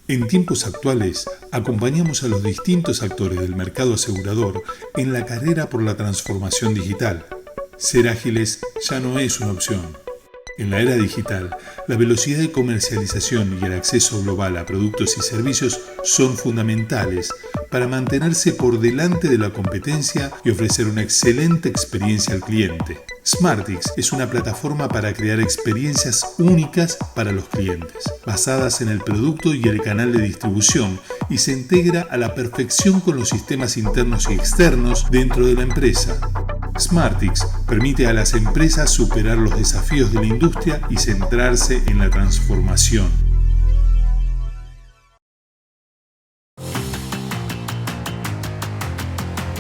En tiempos actuales, acompañamos a los distintos actores del mercado asegurador en la carrera por la transformación digital. Ser ágiles ya no es una opción. En la era digital, la velocidad de comercialización y el acceso global a productos y servicios son fundamentales para mantenerse por delante de la competencia y ofrecer una excelente experiencia al cliente. Smartix es una plataforma para crear experiencias únicas para los clientes, basadas en el producto y el canal de distribución, y se integra a la perfección con los sistemas internos y externos dentro de la empresa. Smartix permite a las empresas superar los desafíos de la industria y centrarse en la transformación.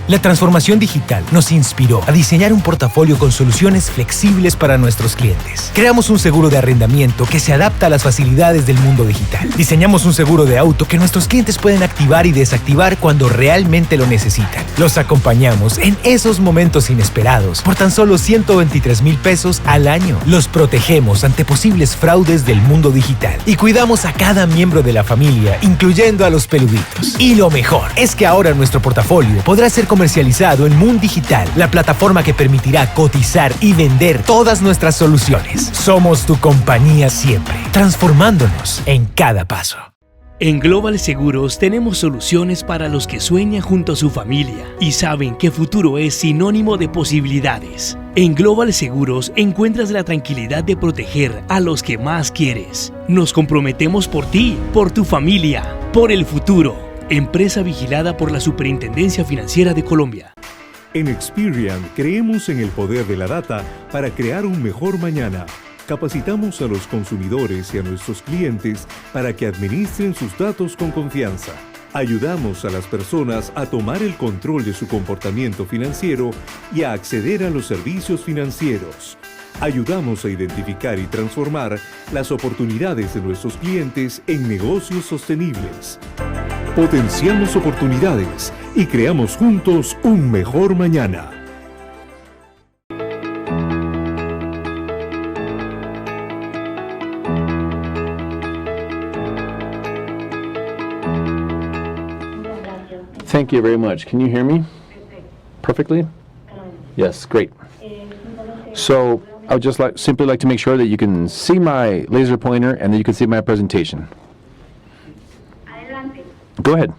La transformación digital nos inspiró a diseñar un portafolio con soluciones flexibles para nuestros clientes. Creamos un seguro de arrendamiento que se adapta a las facilidades del mundo digital. Diseñamos un seguro de auto que nuestros clientes pueden activar y desactivar cuando realmente lo necesitan. Los acompañamos en esos momentos inesperados por tan solo 123,000 pesos al año. Los protegemos ante posibles fraudes del mundo digital y cuidamos a cada miembro de la familia, incluyendo a los peluditos. Y lo mejor es que ahora nuestro portafolio podrá ser comercializado en Moon Digital, la plataforma que permitirá cotizar y vender todas nuestras soluciones. Somos tu compañía siempre, transformándonos en cada paso. En Global Seguros tenemos soluciones para los que sueñan junto a su familia y saben que futuro es sinónimo de posibilidades. En Global Seguros encuentras la tranquilidad de proteger a los que más quieres. Nos comprometemos por ti, por tu familia, por el futuro. Empresa vigilada por la Superintendencia Financiera de Colombia. En Experian creemos en el poder de la data para crear un mejor mañana. Capacitamos a los consumidores y a nuestros clientes para que administren sus datos con confianza. Ayudamos a las personas a tomar el control de su comportamiento financiero y a acceder a los servicios financieros. Ayudamos a identificar y transformar las oportunidades de nuestros clientes en negocios sostenibles. Potenciamos oportunidades y creamos juntos un mejor mañana. Thank you very much. Can you hear me perfectly? Yes, great. So I would just simply like to make sure that you can see my laser pointer and that you can see my presentation. Go ahead.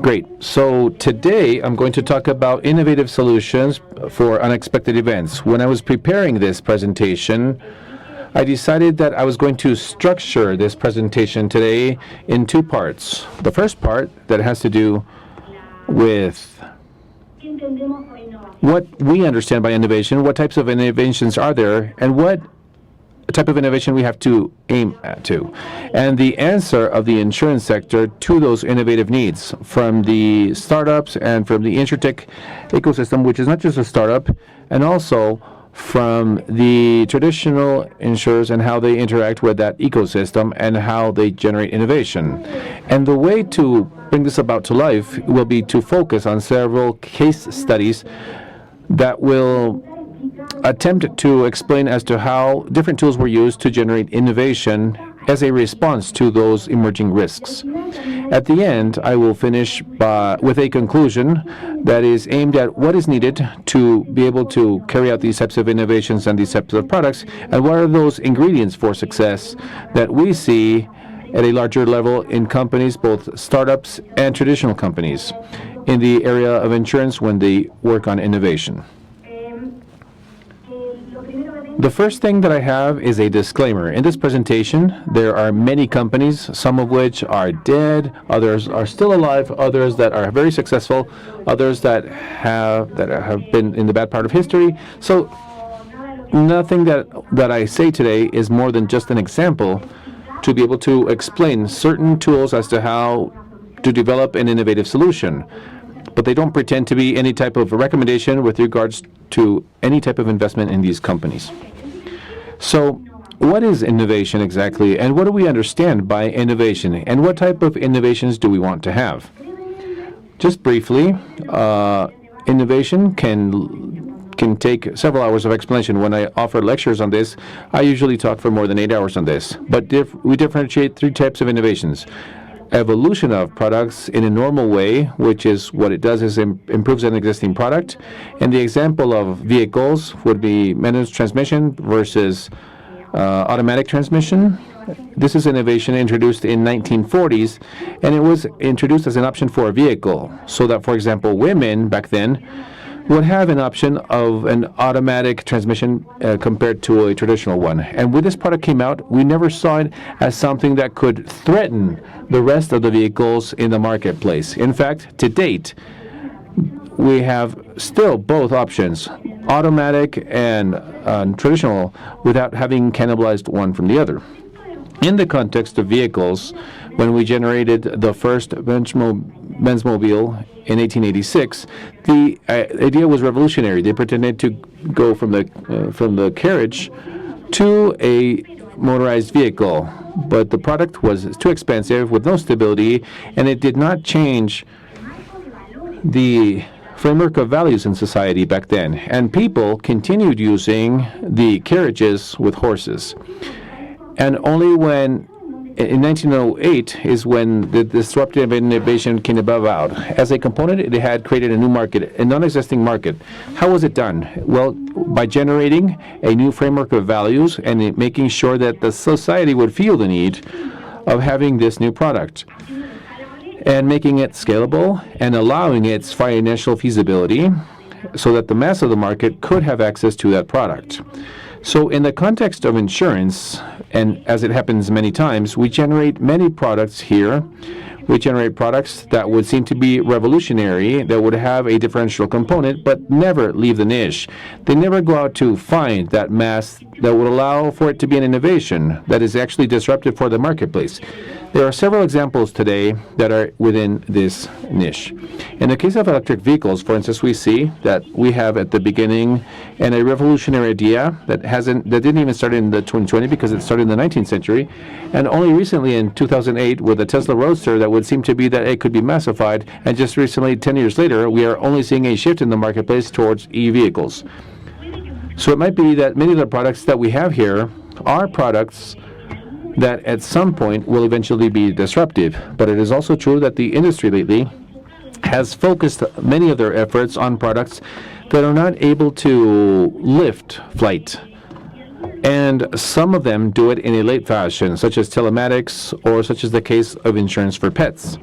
Great. So today I'm going to talk about innovative solutions for unexpected events. When I was preparing this presentation, I decided that I was going to structure this presentation today in two parts. The first part that has to do with what we understand by innovation, what types of innovations are there, and what type of innovation we have to aim at and the answer of the insurance sector to those innovative needs from the startups and from the Insurtech ecosystem, which is not just a startup, and also from the traditional insurers and how they interact with that ecosystem and how they generate innovation. And the way to bring this about to life will be to focus on several case studies that will attempt to explain as to how different tools were used to generate innovation as a response to those emerging risks. At the end, I will finish with a conclusion that is aimed at what is needed to be able to carry out these types of innovations and these types of products, and what are those ingredients for success that we see at a larger level in companies, both startups and traditional companies, in the area of insurance when they work on innovation. The first thing that I have is a disclaimer. In this presentation, there are many companies, some of which are dead, others are still alive, others that are very successful, others that have been in the bad part of history. So nothing that I say today is more than just an example to be able to explain certain tools as to how to develop an innovative solution. But they don't pretend to be any type of recommendation with regards to any type of investment in these companies. So what is innovation exactly, and what do we understand by innovation, and what type of innovations do we want to have? Just briefly, innovation can can take several hours of explanation. When I offer lectures on this, I usually talk for more than 8 hours on this. But we differentiate 3 types of innovations. Evolution of products in a normal way, which is what it does is improves an existing product. And the example of vehicles would be manual transmission versus automatic transmission. This is innovation introduced in 1940s, and it was introduced as an option for a vehicle, so that, for example, women back then would have an option of an automatic transmission compared to a traditional one. And when this product came out, we never saw it as something that could threaten the rest of the vehicles in the marketplace. In fact, to date, we have still both options, automatic and traditional, without having cannibalized one from the other. In the context of vehicles, when we generated the first Benzmobile in 1886, the idea was revolutionary. They pretended to go from the carriage to a motorized vehicle, but the product was too expensive with no stability, and it did not change the framework of values in society back then. And people continued using the carriages with horses. And only when, in 1908, is when the disruptive innovation came about. As a component, it had created a new market, a non-existing market. How was it done? Well, by generating a new framework of values and making sure that the society would feel the need of having this new product, and making it scalable and allowing its financial feasibility so that the mass of the market could have access to that product. So in the context of insurance, and as it happens many times, we generate many products here. We generate products that would seem to be revolutionary, that would have a differential component, but never leave the niche. They never go out to find that mass that would allow for it to be an innovation that is actually disruptive for the marketplace. There are several examples today that are within this niche. In the case of electric vehicles, for instance, we see that we have at the beginning a revolutionary idea that didn't even start in the 2020 because it started in the 19th century, and only recently in 2008 with the Tesla Roadster that would seem to be that it could be massified, and just recently, 10 years later, we are only seeing a shift in the marketplace towards e-vehicles. So it might be that many of the products that we have here are products that at some point will eventually be disruptive. But it is also true that the industry lately has focused many of their efforts on products that are not able to lift flight. And some of them do it in a late fashion, such as telematics, or such as the case of insurance for pets.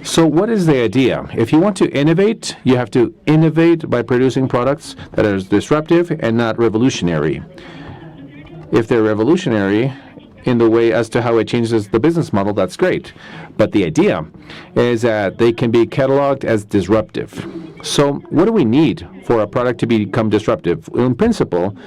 So what is the idea? If you want to innovate, you have to innovate by producing products that are disruptive and not revolutionary. If they're revolutionary in the way as to how it changes the business model, that's great. But the idea is that they can be cataloged as disruptive. So what do we need for a product to become disruptive? Well, in principle,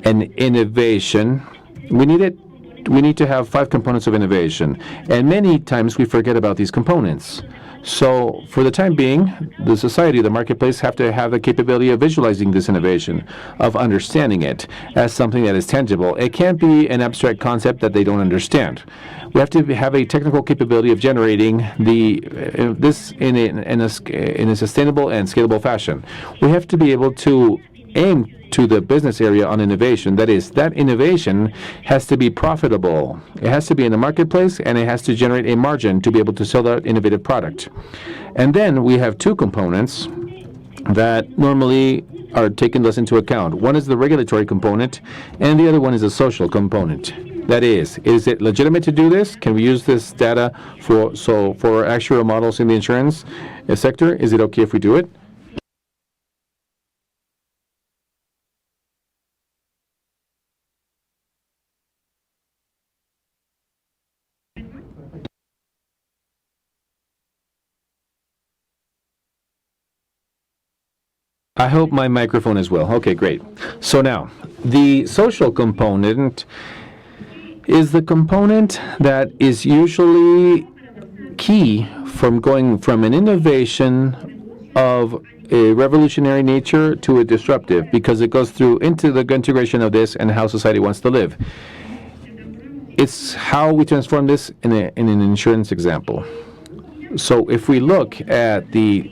an innovation, we need to have 5 components of innovation. And many times we forget about these components. So for the time being, the society, the marketplace, have to have the capability of visualizing this innovation, of understanding it as something that is tangible. It can't be an abstract concept that they don't understand. We have to have a technical capability of generating this in a sustainable and scalable fashion. We have to be able to aim to the business area on innovation. That is, that innovation has to be profitable. It has to be in the marketplace, and it has to generate a margin to be able to sell that innovative product. And then we have 2 components that normally are taken less into account. One is the regulatory component, and the other one is the social component. That is it legitimate to do this? Can we use this data for actuarial models in the insurance sector? Is it okay if we do it? I hope my microphone is well. Okay, great. So now, the social component is the component that is usually key from going from an innovation of a revolutionary nature to a disruptive, because it goes through into the integration of this and how society wants to live. It's how we transform this in an insurance example. So if we look at the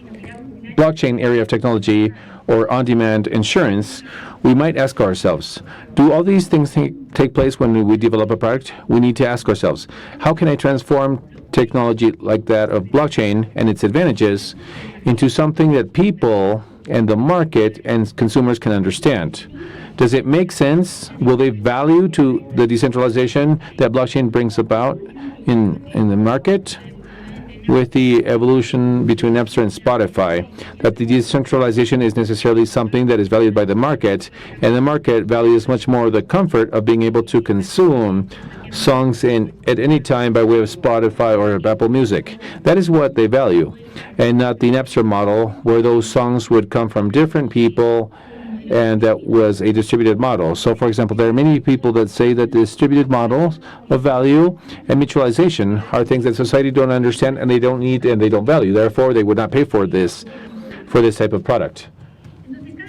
blockchain area of technology, or on-demand insurance, we might ask ourselves, do all these things take place when we develop a product? We need to ask ourselves, how can I transform technology like that of blockchain and its advantages into something that people and the market and consumers can understand? Does it make sense? Will they value to the decentralization that blockchain brings about in the market? With the evolution between Napster and Spotify, that the decentralization is necessarily something that is valued by the market, and the market values much more the comfort of being able to consume songs at any time by way of Spotify or Apple Music. That is what they value, and not the Napster model, where those songs would come from different people, and that was a distributed model. So, for example, there are many people that say that distributed models of value and mutualization are things that society don't understand and they don't need and they don't value. Therefore, they would not pay for this type of product.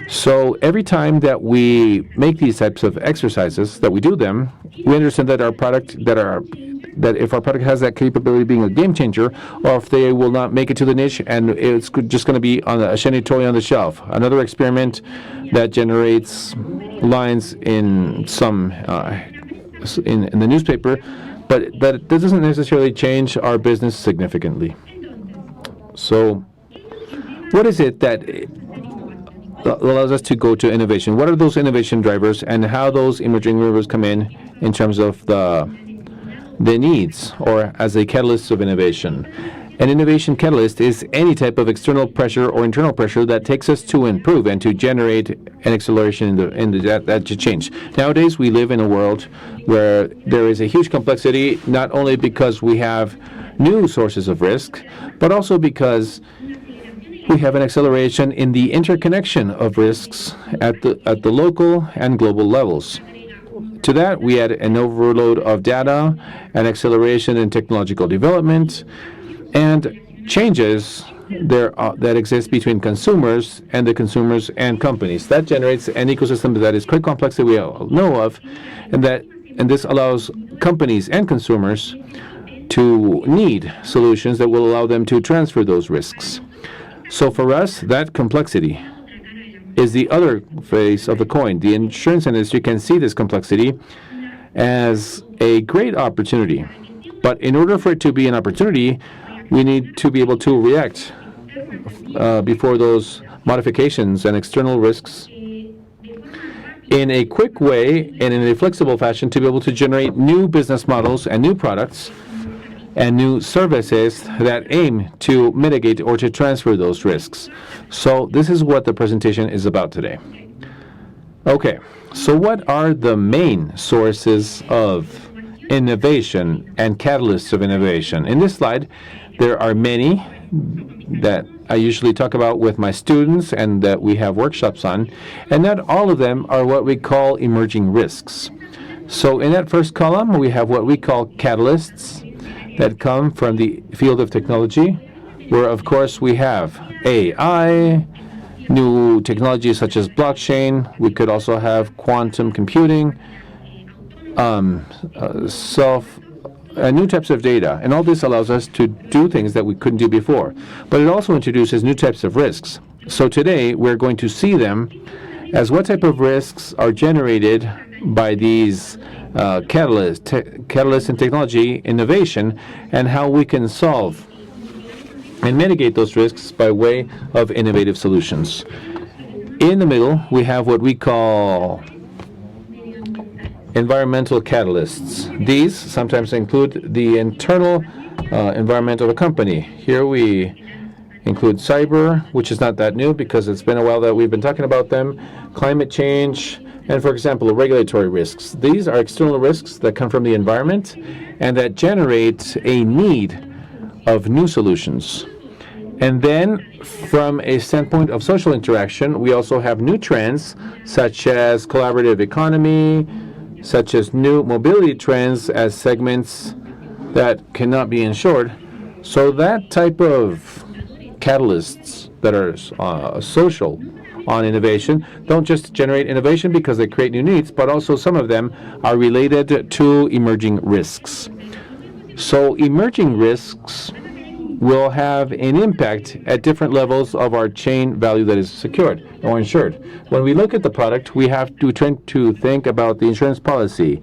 So every time that we make these types of exercises, that we do them, we understand that that if our product has that capability of being a game changer, or if they will not make it to the niche and it's just going to be on a shiny toy on the shelf. Another experiment that generates lines in some in the newspaper, but that doesn't necessarily change our business significantly. So what is it that allows us to go to innovation? What are those innovation drivers, and how those emerging drivers come in terms of the needs, or as a catalyst of innovation? An innovation catalyst is any type of external pressure or internal pressure that takes us to improve and to generate an acceleration in that change. Nowadays, we live in a world where there is a huge complexity, not only because we have new sources of risk, but also because we have an acceleration in the interconnection of risks at the local and global levels. To that, we add an overload of data, an acceleration in technological development, and changes there that exist between consumers and companies. That generates an ecosystem that is quite complex that we all know of, and this allows companies and consumers to need solutions that will allow them to transfer those risks. So for us, that complexity is the other face of the coin. The insurance industry can see this complexity as a great opportunity. But in order for it to be an opportunity, we need to be able to react before those modifications and external risks in a quick way and in a flexible fashion to be able to generate new business models and new products and new services that aim to mitigate or to transfer those risks. So this is what the presentation is about today. Okay, so what are the main sources of innovation and catalysts of innovation? In this slide, there are many that I usually talk about with my students and that we have workshops on, and not all of them are what we call emerging risks. So in that first column, we have what we call catalysts that come from the field of technology, where of course we have AI, new technologies such as blockchain. We could also have quantum computing, new types of data, and all this allows us to do things that we couldn't do before. But it also introduces new types of risks. So today we're going to see them as what type of risks are generated by these catalysts in technology innovation, and how we can solve and mitigate those risks by way of innovative solutions. In the middle, we have what we call environmental catalysts. These sometimes include the internal environment of a company. Here we include cyber, which is not that new because it's been a while that we've been talking about them, climate change, and for example, regulatory risks. These are external risks that come from the environment and that generate a need of new solutions. And then from a standpoint of social interaction, we also have new trends such as collaborative economy, such as new mobility trends as segments that cannot be insured. So that type of catalysts that are social on innovation don't just generate innovation because they create new needs, but also some of them are related to emerging risks. So emerging risks will have an impact at different levels of our chain value that is secured or insured. When we look at the product, we have to try to think about the insurance policy.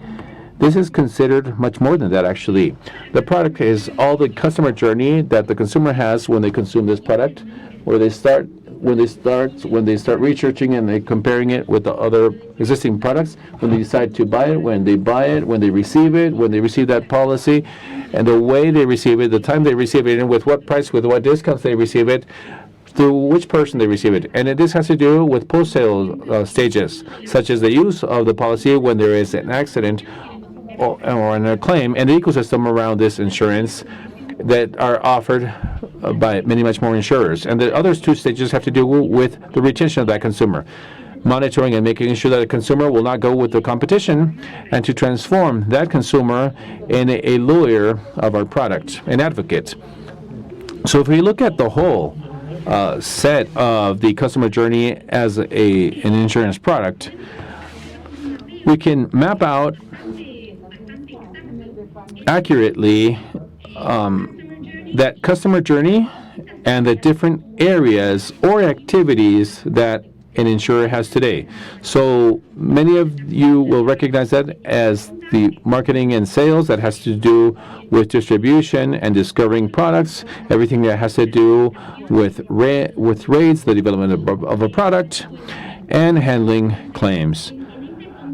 This is considered much more than that, actually. The product is all the customer journey that the consumer has when they consume this product, when they start researching and they comparing it with the other existing products, when they decide to buy it, when they buy it, when they receive it, when they receive that policy, and the way they receive it, the time they receive it, and with what price, with what discounts they receive it, through which person they receive it. And this has to do with post-sale stages, such as the use of the policy when there is an accident or a claim, and the ecosystem around this insurance that are offered by much more insurers. And the other two stages have to do with the retention of that consumer, monitoring and making sure that the consumer will not go with the competition, and to transform that consumer in a lawyer of our product, an advocate. So if we look at the whole set of the customer journey as an insurance product, we can map out accurately that customer journey and the different areas or activities that an insurer has today. So many of you will recognize that as the marketing and sales that has to do with distribution and discovering products, everything that has to do with rates, the development of a product, and handling claims.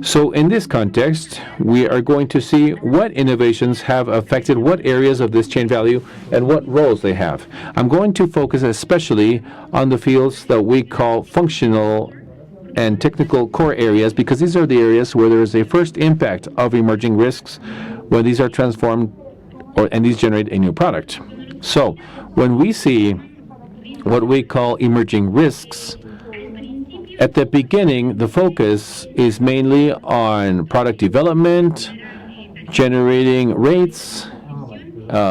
So in this context, we are going to see what innovations have affected what areas of this chain value and what roles they have. I'm going to focus especially on the fields that we call functional and technical core areas, because these are the areas where there is a first impact of emerging risks when these are transformed and these generate a new product. So when we see what we call emerging risks, at the beginning, the focus is mainly on product development, generating rates,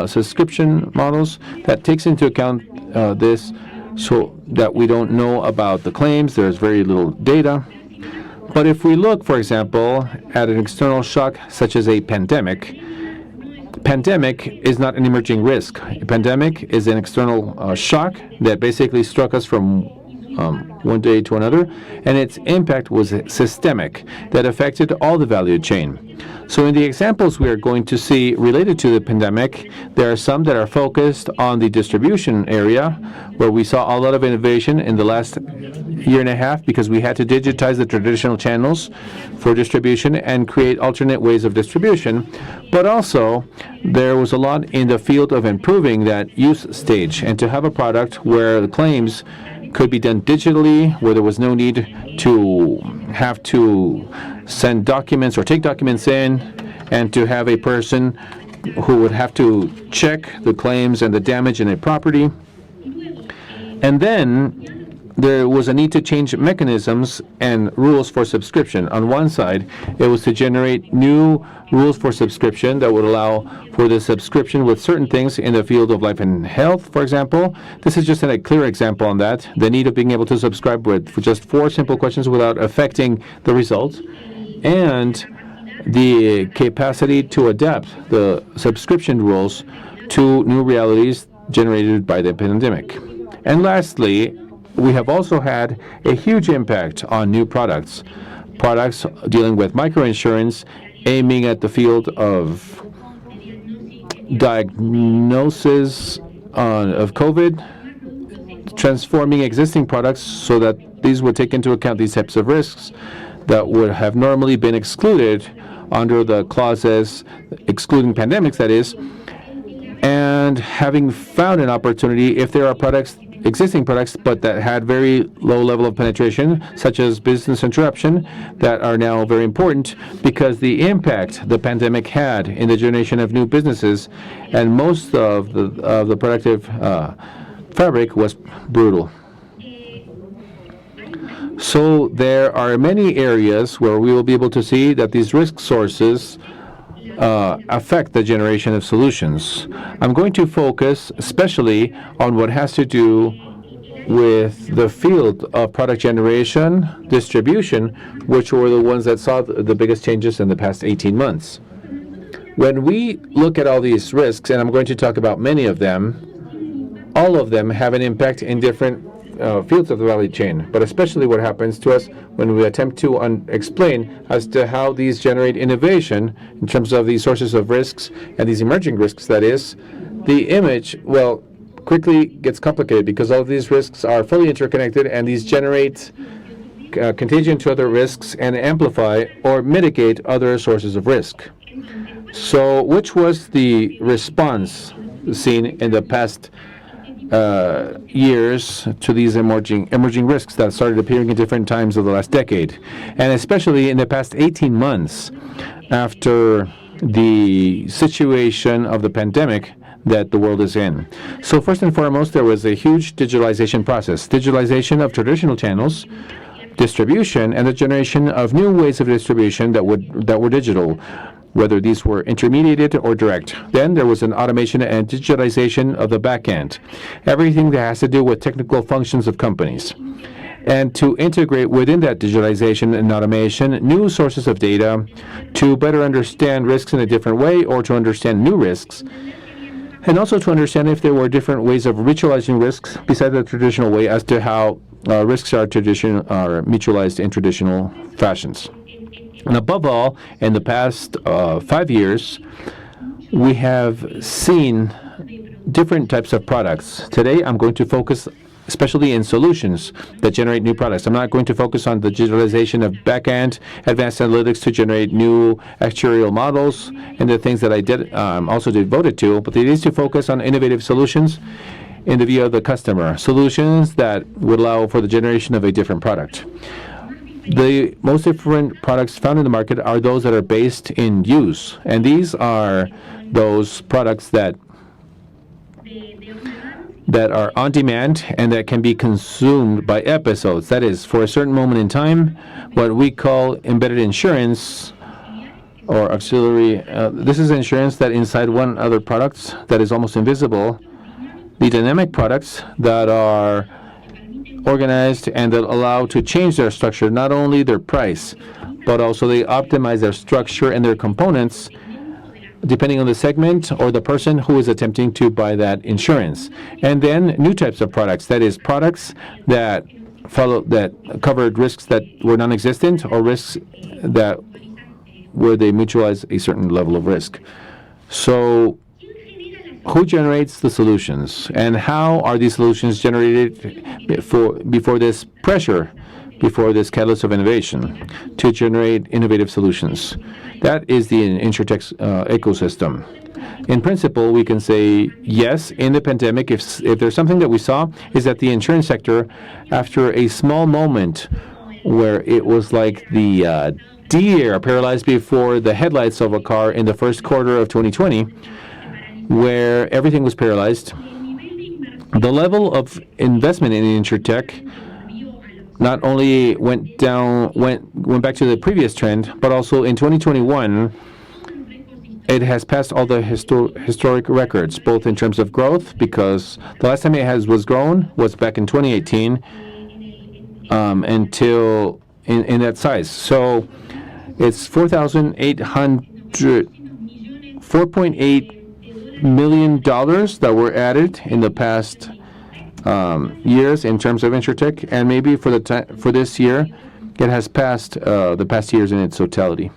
subscription models that takes into account this, so that we don't know about the claims. There's very little data. But if we look, for example, at an external shock such as a pandemic is not an emerging risk. A pandemic is an external shock that basically struck us from one day to another, and its impact was systemic, that affected all the value chain. So in the examples we are going to see related to the pandemic, there are some that are focused on the distribution area, where we saw a lot of innovation in the last year and a half, because we had to digitize the traditional channels for distribution and create alternate ways of distribution. But also, there was a lot in the field of improving that use stage, and to have a product where the claims could be done digitally, where there was no need to have to send documents or take documents in, and to have a person who would have to check the claims and the damage in a property. And then there was a need to change mechanisms and rules for subscription. On one side, it was to generate new rules for subscription that would allow for the subscription with certain things in the field of life and health, for example. This is just a clear example on that. The need of being able to subscribe with just 4 simple questions without affecting the results, and the capacity to adapt the subscription rules to new realities generated by the pandemic. And lastly, we have also had a huge impact on new products dealing with microinsurance, aiming at the field of diagnosis of COVID, transforming existing products so that these would take into account these types of risks that would have normally been excluded under the clauses excluding pandemics, that is, and having found an opportunity, if there are existing products, but that had very low level of penetration, such as business interruption, that are now very important because the impact the pandemic had in the generation of new businesses, and most of the productive fabric was brutal. So there are many areas where we will be able to see that these risk sources affect the generation of solutions. I'm going to focus especially on what has to do with the field of product generation, distribution, which were the ones that saw the biggest changes in the past 18 months. When we look at all these risks, and I'm going to talk about many of them, all of them have an impact in different fields of the value chain, but especially what happens to us when we attempt to explain as to how these generate innovation in terms of these sources of risks and these emerging risks, that is, the image, well, quickly gets complicated because all of these risks are fully interconnected and these generate contagion to other risks and amplify or mitigate other sources of risk. So which was the response seen in the past years to these emerging risks that started appearing at different times of the last decade, and especially in the past 18 months after the situation of the pandemic that the world is in? So first and foremost, there was a huge digitalization process, digitalization of traditional channels, distribution, and the generation of new ways of distribution that were digital, whether these were intermediated or direct. Then there was an automation and digitalization of the back end, everything that has to do with technical functions of companies. And to integrate within that digitalization and automation new sources of data to better understand risks in a different way or to understand new risks, and also to understand if there were different ways of mutualizing risks besides the traditional way as to how risks are mutualized in traditional fashions. And above all, in the past 5 years, we have seen different types of products. Today, I'm going to focus especially in solutions that generate new products. I'm not going to focus on the digitalization of backend, advanced analytics to generate new actuarial models, and the things that I did also devoted to, but it is to focus on innovative solutions in the view of the customer, solutions that would allow for the generation of a different product. The most different products found in the market are those that are based in use, and these are those products that are on demand and that can be consumed by episodes. That is, for a certain moment in time, what we call embedded insurance or auxiliary. This is insurance that inside one other product that is almost invisible. The dynamic products that are organized and that allow to change their structure, not only their price, but also they optimize their structure and their components depending on the segment or the person who is attempting to buy that insurance. And then new types of products, that is, products that covered risks that were non-existent or risks that where they mutualize a certain level of risk. So who generates the solutions, and how are these solutions generated before this pressure, before this catalyst of innovation to generate innovative solutions? That is the Insurtech ecosystem. In principle, we can say yes, in the pandemic, if there's something that we saw, is that the insurance sector, after a small moment where it was like the deer paralyzed before the headlights of a car in the first quarter of 2020, where everything was paralyzed, the level of investment in Insurtech not only went back to the previous trend, but also in 2021, it has passed all the historic records, both in terms of growth, because the last time it was grown was back in 2018, until in that size. So it's $4.8 million that were added in the past years in terms of Insurtech, and maybe for this year, it has passed the past years in its totality.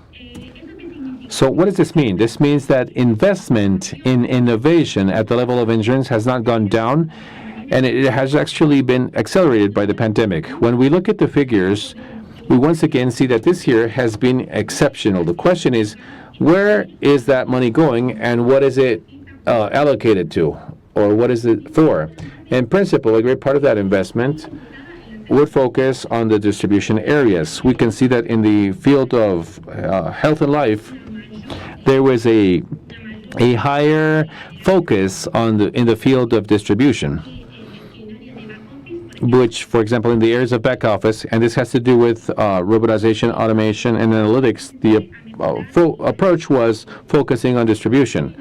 So what does this mean? This means that investment in innovation at the level of insurance has not gone down, and it has actually been accelerated by the pandemic. When we look at the figures, we once again see that this year has been exceptional. The question is, where is that money going, and what is it allocated to, or what is it for? In principle, a great part of that investment would focus on the distribution areas. We can see that in the field of health and life, there was a higher focus in the field of distribution, which, for example, in the areas of back office, and this has to do with robotization, automation, and analytics, the approach was focusing on distribution.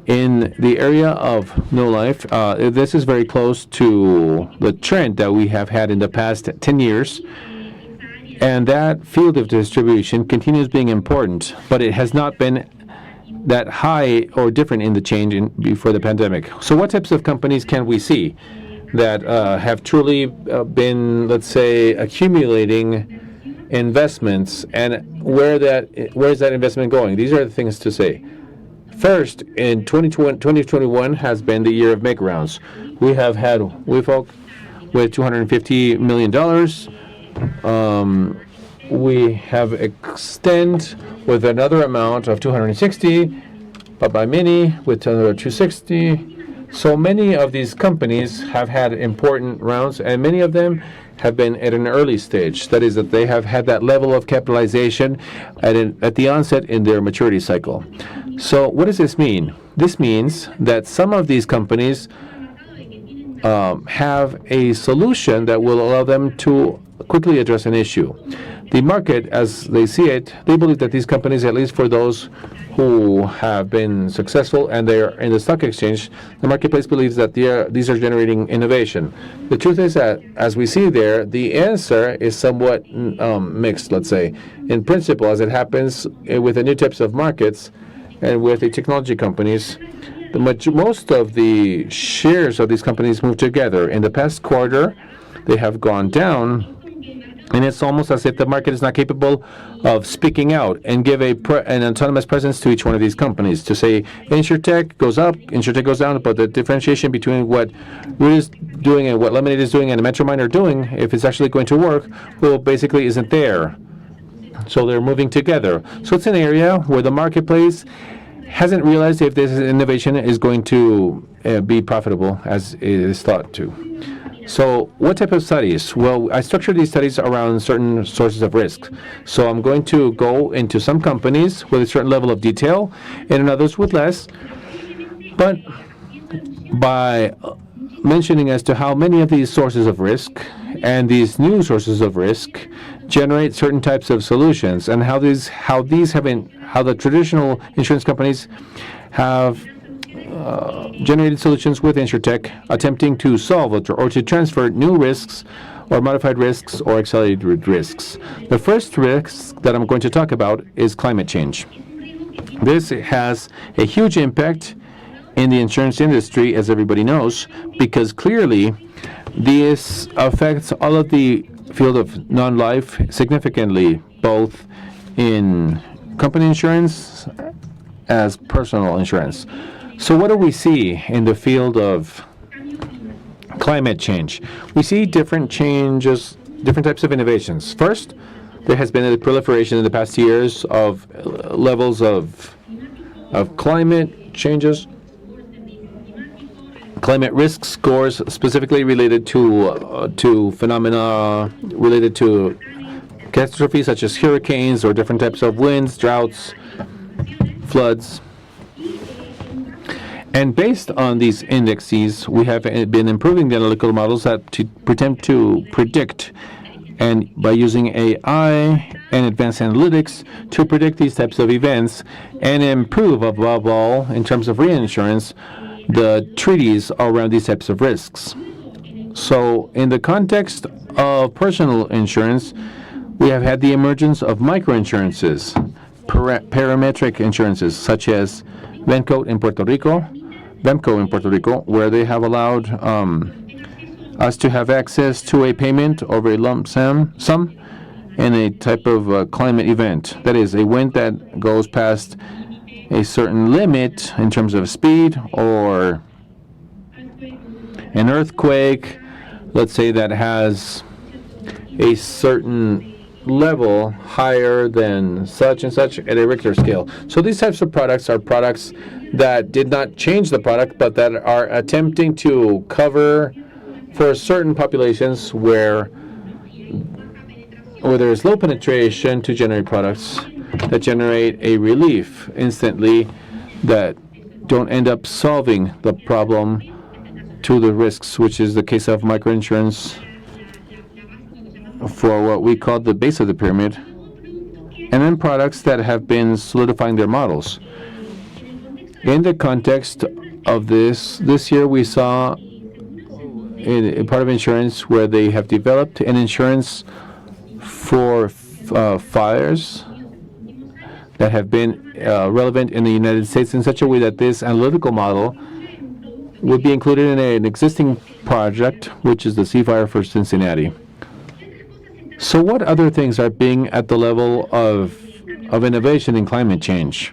In the area of no life, this is very close to the trend that we have had in the past 10 years. And that field of distribution continues being important, but it has not been that high or different in the change before the pandemic. So what types of companies can we see that have truly been, let's say, accumulating investments, and where is that investment going? These are the things to say. First, in 2021 has been the year of make rounds. We have had WIFOC with $250 million. We have Extend with another amount of 260, but by Mini with another 260. So many of these companies have had important rounds, and many of them have been at an early stage. That is, that they have had that level of capitalization at the onset in their maturity cycle. So what does this mean? This means that some of these companies have a solution that will allow them to quickly address an issue. The market, as they see it, they believe that these companies, at least for those who have been successful and they're in the stock exchange, the marketplace believes that these are generating innovation. The truth is that, as we see there, the answer is somewhat mixed, let's say. In principle, as it happens with the new types of markets and with the technology companies, most of the shares of these companies move together. In the past quarter, they have gone down, and it's almost as if the market is not capable of speaking out and give an autonomous presence to each one of these companies to say Insurtech goes up, Insurtech goes down, but the differentiation between what Willis is doing and what Lemonade is doing and Metromine are doing, if it's actually going to work, well, basically isn't there. So they're moving together. So it's an area where the marketplace hasn't realized if this innovation is going to be profitable as it is thought to. So what type of studies? Well, I structured these studies around certain sources of risk. So I'm going to go into some companies with a certain level of detail and in others with less. But by mentioning as to how many of these sources of risk and these new sources of risk generate certain types of solutions, and how the traditional insurance companies have generated solutions with Insurtech, attempting to solve or to transfer new risks or modified risks or accelerated risks. The first risk that I'm going to talk about is climate change. This has a huge impact in the insurance industry, as everybody knows, because clearly this affects all of the field of non-life significantly, both in company insurance as personal insurance. So what do we see in the field of climate change? We see different changes, different types of innovations. First, there has been a proliferation in the past years of levels of climate changes, climate risk scores specifically related to phenomena related to catastrophes such as hurricanes or different types of winds, droughts, floods. And based on these indexes, we have been improving the analytical models that to attempt to predict, and by using AI and advanced analytics to predict these types of events and improve, above all, in terms of reinsurance, the treaties around these types of risks. So in the context of personal insurance, we have had the emergence of microinsurances, parametric insurances, such as VEMCO in Puerto Rico, where they have allowed us to have access to a payment over a lump sum in a type of climate event. That is, a wind that goes past a certain limit in terms of speed, or an earthquake, let's say, that has a certain level higher than such and such at a Richter scale. So these types of products are products that did not change the product, but that are attempting to cover for certain populations where there is low penetration, to generate products that generate a relief instantly, that don't end up solving the problem to the risks, which is the case of microinsurance for what we call the base of the pyramid, and then products that have been solidifying their models. In the context of this year we saw a part of insurance where they have developed an insurance for fires that have been relevant in the United States in such a way that this analytical model would be included in an existing project, which is the CFIRE for Cincinnati. So what other things are being at the level of innovation in climate change?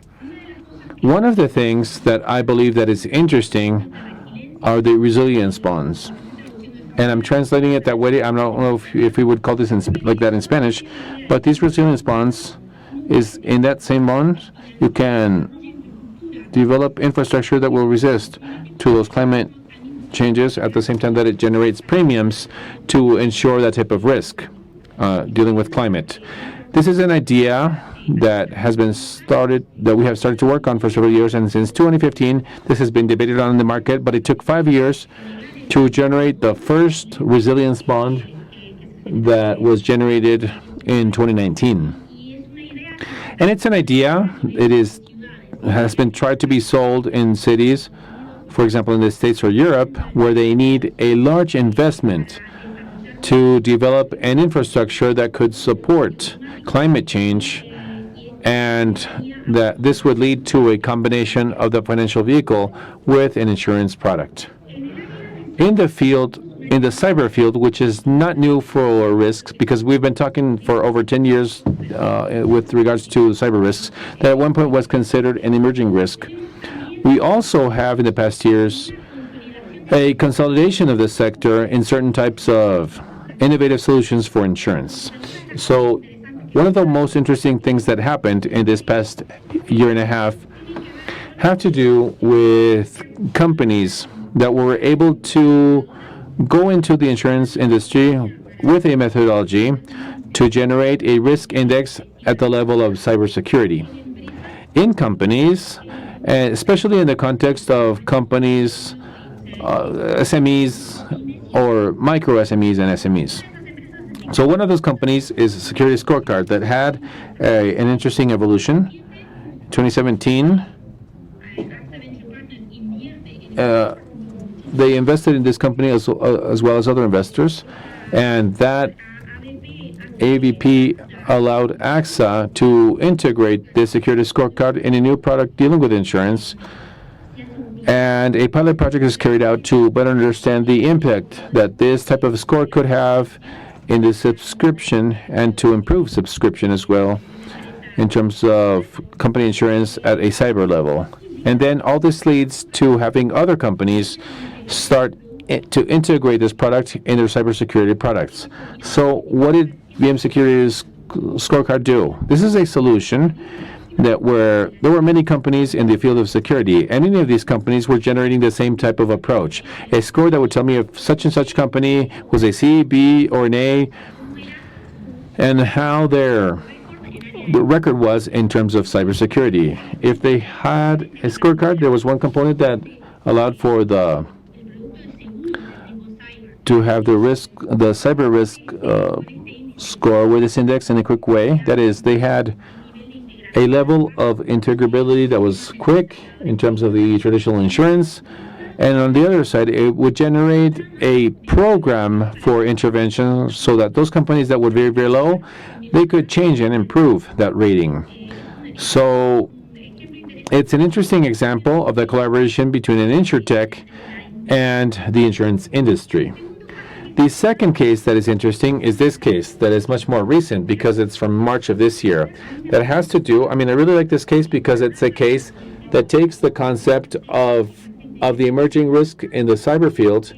One of the things that I believe that is interesting are the resilience bonds. And I'm translating it that way. I don't know if we would call this like that in Spanish, but these resilience bonds is in that same bond, you can develop infrastructure that will resist to those climate changes at the same time that it generates premiums to ensure that type of risk dealing with climate. This is an idea that we have started to work on for several years, and since 2015 this has been debated on in the market, but it took 5 years to generate the first resilience bond that was generated in 2019. And it's an idea. Has been tried to be sold in cities, for example, in the States or Europe, where they need a large investment to develop an infrastructure that could support climate change, and that this would lead to a combination of the financial vehicle with an insurance product. In the cyber field, which is not new for risks, because we've been talking for over 10 years with regards to cyber risks, that at one point was considered an emerging risk. We also have, in the past years, a consolidation of this sector in certain types of innovative solutions for insurance. So one of the most interesting things that happened in this past year and a half have to do with companies that were able to go into the insurance industry with a methodology to generate a risk index at the level of cybersecurity. In companies, especially in the context of companies, SMEs, or micro SMEs and SMEs. So one of those companies is a security scorecard that had an interesting evolution. In 2017, they invested in this company as well as other investors, and that AVP allowed AXA to integrate the security scorecard in a new product dealing with insurance. And a pilot project is carried out to better understand the impact that this type of score could have in the subscription, and to improve subscription as well in terms of company insurance at a cyber level. And then all this leads to having other companies start to integrate this product in their cybersecurity products. So what did VM Security's scorecard do? This is a solution that where there were many companies in the field of security, and any of these companies were generating the same type of approach. A score that would tell me if such and such company was a C, B, or an A, and how their record was in terms of cybersecurity. If they had a scorecard, there was one component that allowed for to have the cyber risk score with this index in a quick way. That is, they had a level of integrability that was quick in terms of the traditional insurance, and on the other side, it would generate a program for intervention so that those companies that were very, very low, they could change and improve that rating. So it's an interesting example of the collaboration between an insurtech and the insurance industry. The second case that is interesting is this case that is much more recent because it's from March of this year. That has to do, I really like this case because it's a case that takes the concept of the emerging risk in the cyber field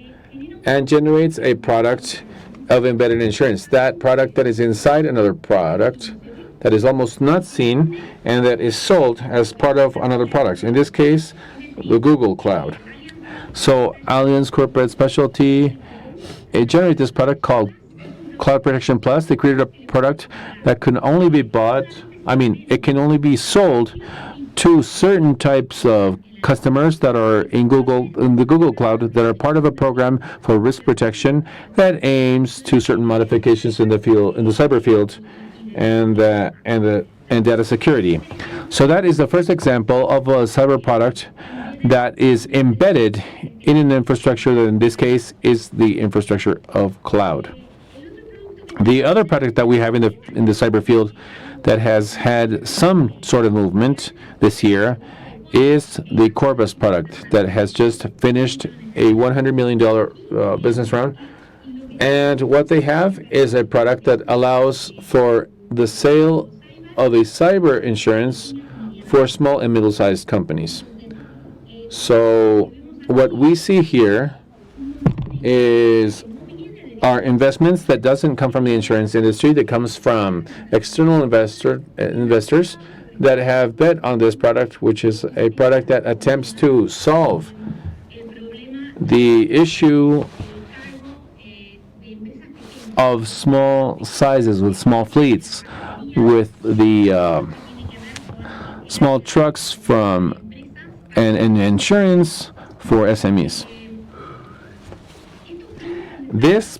and generates a product of embedded insurance. That product that is inside another product that is almost not seen and that is sold as part of another product. In this case, the Google Cloud. So Allianz Corporate Specialty, it generated this product called Cloud Protection Plus. They created a product that can only be bought, it can only be sold to certain types of customers that are in the Google Cloud, that are part of a program for risk protection that aims to certain modifications in the cyber field and data security. So that is the first example of a cyber product that is embedded in an infrastructure that in this case is the infrastructure of cloud. The other product that we have in the cyber field that has had some sort of movement this year is the Corbus product that has just finished a $100 million business round. And what they have is a product that allows for the sale of a cyber insurance for small and middle-sized companies. So what we see here is our investments that doesn't come from the insurance industry, that comes from external investors that have bet on this product, which is a product that attempts to solve the issue of small sizes with small fleets, with the small trucks from and insurance for SMEs. This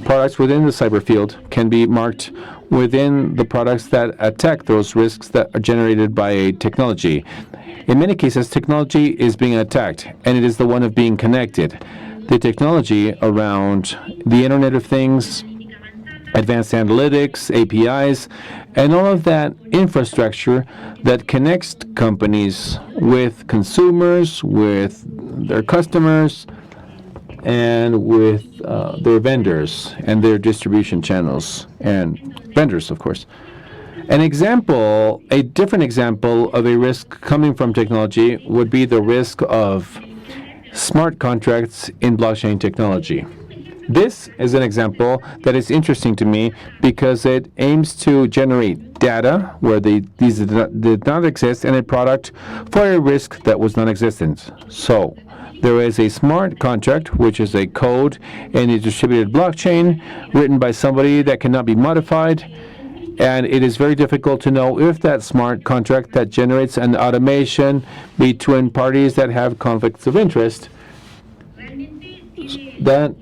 products within the cyber field can be marked within the products that attack those risks that are generated by a technology. In many cases, technology is being attacked, and it is the one of being connected. The technology around the Internet of Things, advanced analytics, APIs, and all of that infrastructure that connects companies with consumers, with their customers, and with their vendors and their distribution channels and vendors, of course. A different example of a risk coming from technology would be the risk of smart contracts in blockchain technology. This is an example that is interesting to me because it aims to generate data where these did not exist in a product for a risk that was non-existent. So there is a smart contract, which is a code in a distributed blockchain written by somebody that cannot be modified, and it is very difficult to know if that smart contract that generates an automation between parties that have conflicts of interest that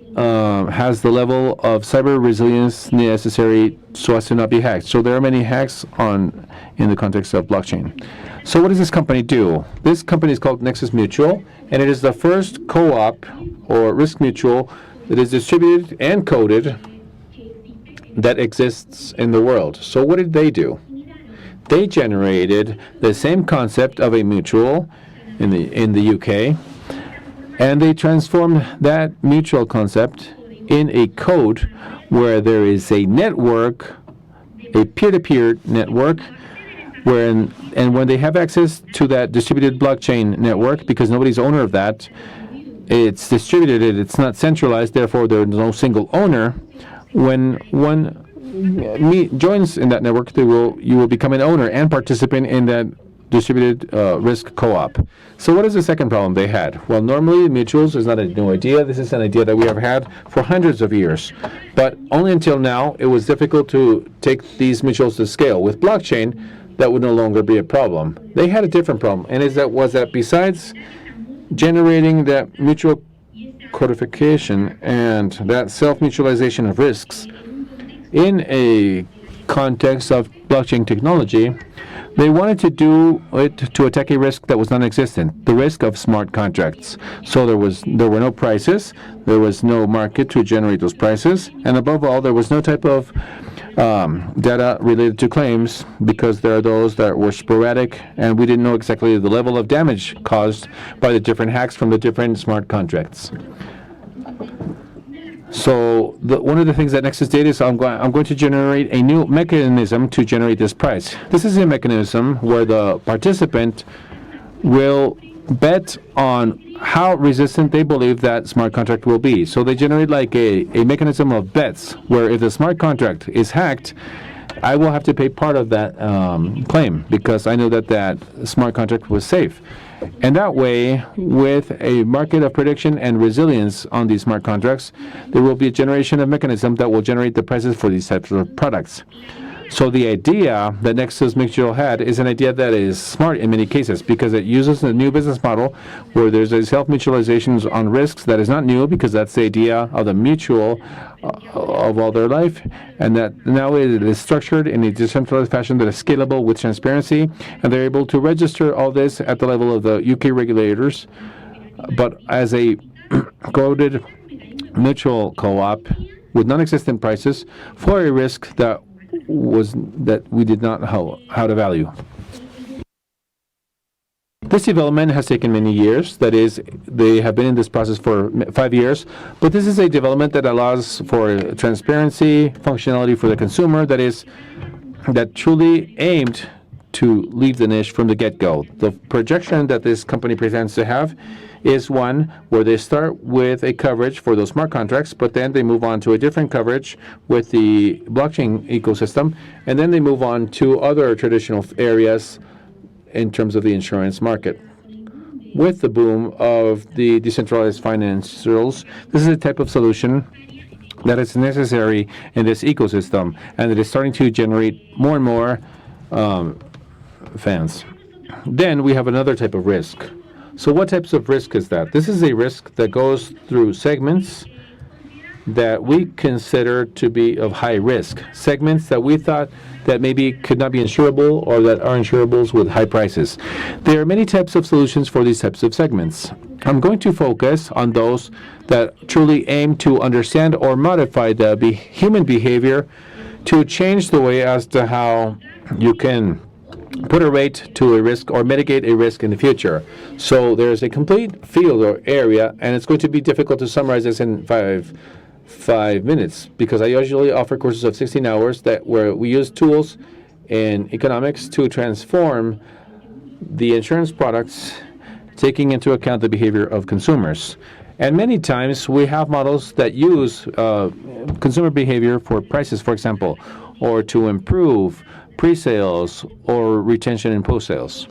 has the level of cyber resilience necessary so as to not be hacked. So there are many hacks in the context of blockchain. So what does this company do? This company is called Nexus Mutual, and it is the first co-op or risk mutual that is distributed and coded that exists in the world. So what did they do? They generated the same concept of a mutual in the UK, and they transformed that mutual concept in a code where there is a network, a peer-to-peer network, and when they have access to that distributed blockchain network, because nobody's owner of that, it's distributed, it's not centralized, therefore there's no single owner. When one joins in that network, you will become an owner and participant in that distributed risk co-op. So what is the second problem they had? Well, normally mutuals is not a new idea. This is an idea that we have had for hundreds of years. But only until now, it was difficult to take these mutuals to scale. With blockchain, that would no longer be a problem. They had a different problem, and was that besides generating that mutual codification and that self-mutualization of risks in a context of blockchain technology, they wanted to do it to attack a risk that was non-existent, the risk of smart contracts. So there were no prices, there was no market to generate those prices, and above all, there was no type of data related to claims, because there are those that were sporadic, and we didn't know exactly the level of damage caused by the different hacks from the different smart contracts. So one of the things that Nexus did is I'm going to generate a new mechanism to generate this price. This is a mechanism where the participant will bet on how resistant they believe that smart contract will be. So they generate like a mechanism of bets, where if the smart contract is hacked, I will have to pay part of that claim because I know that smart contract was safe. And that way, with a market of prediction and resilience on these smart contracts, there will be a generation of mechanism that will generate the prices for these types of products. So the idea that Nexus Mutual had is an idea that is smart in many cases, because it uses a new business model where there's a self-mutualization on risks that is not new, because that's the idea of the mutual of all their life, and that now it is structured in a decentralized fashion that is scalable with transparency, and they're able to register all this at the level of the UK regulators, but as a coded mutual co-op with non-existent prices for a risk that we did not know how to value. This development has taken many years. That is, they have been in this process for 5 years. But this is a development that allows for transparency, functionality for the consumer. That is, that truly aimed to leave the niche from the get-go. The projection that this company presents to have is one where they start with a coverage for those smart contracts, but then they move on to a different coverage with the blockchain ecosystem, and then they move on to other traditional areas in terms of the insurance market. With the boom of the decentralized financials, this is a type of solution that is necessary in this ecosystem, and it is starting to generate more and more fans. Then we have another type of risk. So what types of risk is that? This is a risk that goes through segments that we consider to be of high risk, segments that we thought that maybe could not be insurable or that are insurables with high prices. There are many types of solutions for these types of segments. I'm going to focus on those that truly aim to understand or modify the human behavior to change the way as to how you can put a rate to a risk or mitigate a risk in the future. So there's a complete field or area, and it's going to be difficult to summarize this in five minutes, because I usually offer courses of 16 hours where we use tools in economics to transform the insurance products, taking into account the behavior of consumers. And many times we have models that use consumer behavior for prices, for example, or to improve pre-sales or retention in post-sales.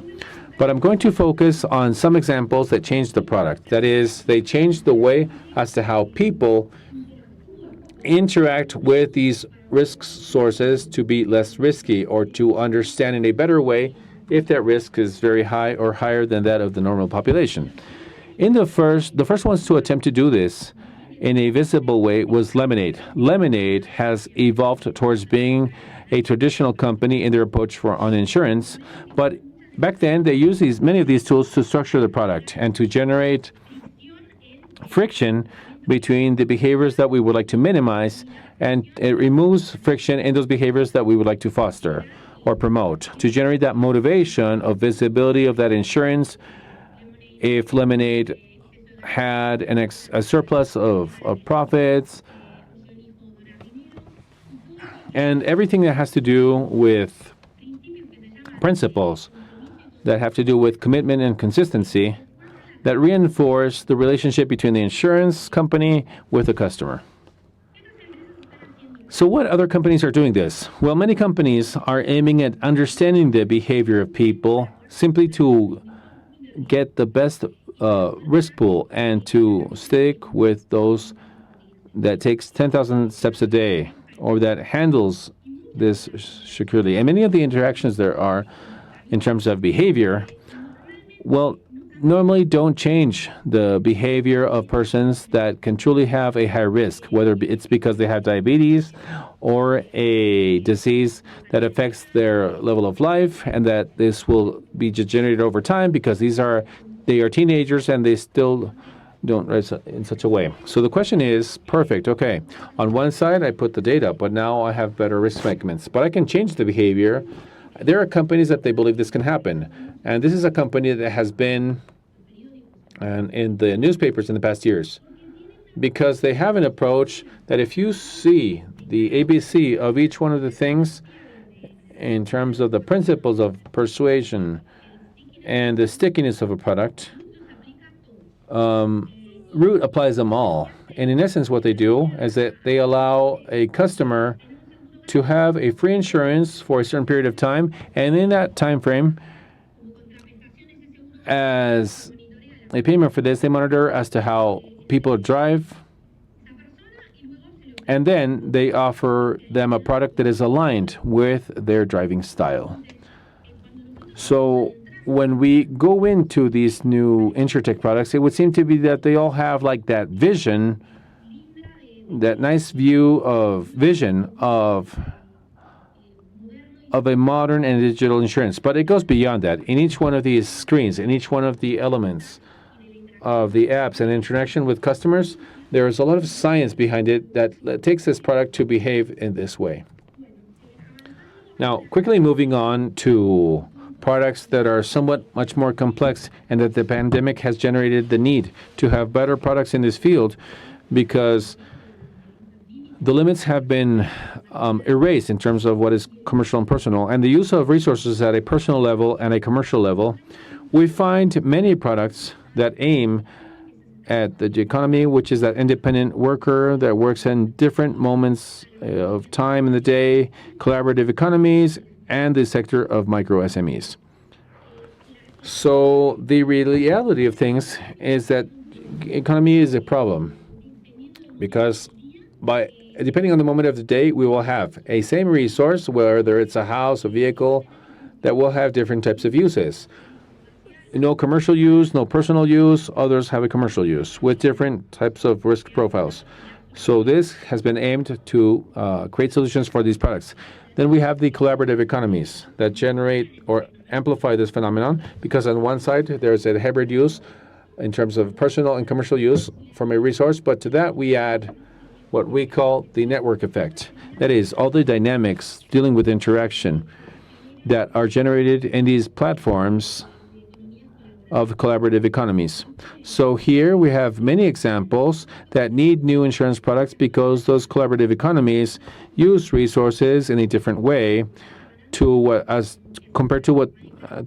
But I'm going to focus on some examples that change the product. That is, they change the way as to how people interact with these risk sources to be less risky or to understand in a better way if that risk is very high or higher than that of the normal population. The first ones to attempt to do this in a visible way was Lemonade. Lemonade has evolved towards being a traditional company in their approach on insurance, but back then they used many of these tools to structure the product and to generate friction between the behaviors that we would like to minimize, and it removes friction in those behaviors that we would like to foster or promote to generate that motivation of visibility of that insurance. If Lemonade had a surplus of profits and everything that has to do with principles that have to do with commitment and consistency that reinforce the relationship between the insurance company with the customer. So what other companies are doing this? Well, many companies are aiming at understanding the behavior of people simply to get the best risk pool and to stick with those that takes 10,000 steps a day or that handles this securely. And many of the interactions there are in terms of behavior, well, normally don't change the behavior of persons that can truly have a high risk, whether it's because they have diabetes or a disease that affects their level of life, and that this will be degenerated over time because they are teenagers and they still don't write in such a way. So the question is, perfect, okay, on one side I put the data, but now I have better risk segments, but I can change the behavior. There are companies that they believe this can happen. And this is a company that has been in the newspapers in the past years because they have an approach that if you see the ABC of each one of the things in terms of the principles of persuasion and the stickiness of a product, Root applies them all. And in essence, what they do is that they allow a customer to have a free insurance for a certain period of time, and in that time frame, as a payment for this, they monitor as to how people drive, and then they offer them a product that is aligned with their driving style. So when we go into these new Insurtech products, it would seem to be that they all have like that vision, that nice vision of a modern and digital insurance. But it goes beyond that. In each one of these screens, in each one of the elements of the apps and interaction with customers, there is a lot of science behind it that takes this product to behave in this way. Now, quickly moving on to products that are somewhat much more complex and that the pandemic has generated the need to have better products in this field because the limits have been erased in terms of what is commercial and personal, and the use of resources at a personal level and a commercial level. We find many products that aim at the economy, which is that independent worker that works in different moments of time in the day, collaborative economies, and the sector of micro SMEs. So the reality of things is that economy is a problem because depending on the moment of the day, we will have a same resource, whether it's a house, a vehicle, that will have different types of uses. No commercial use, no personal use, others have a commercial use with different types of risk profiles. So this has been aimed to create solutions for these products. Then we have the collaborative economies that generate or amplify this phenomenon because on one side there's a hybrid use in terms of personal and commercial use from a resource, but to that we add what we call the network effect. That is, all the dynamics dealing with interaction that are generated in these platforms of collaborative economies. So here we have many examples that need new insurance products because those collaborative economies use resources in a different way as compared to what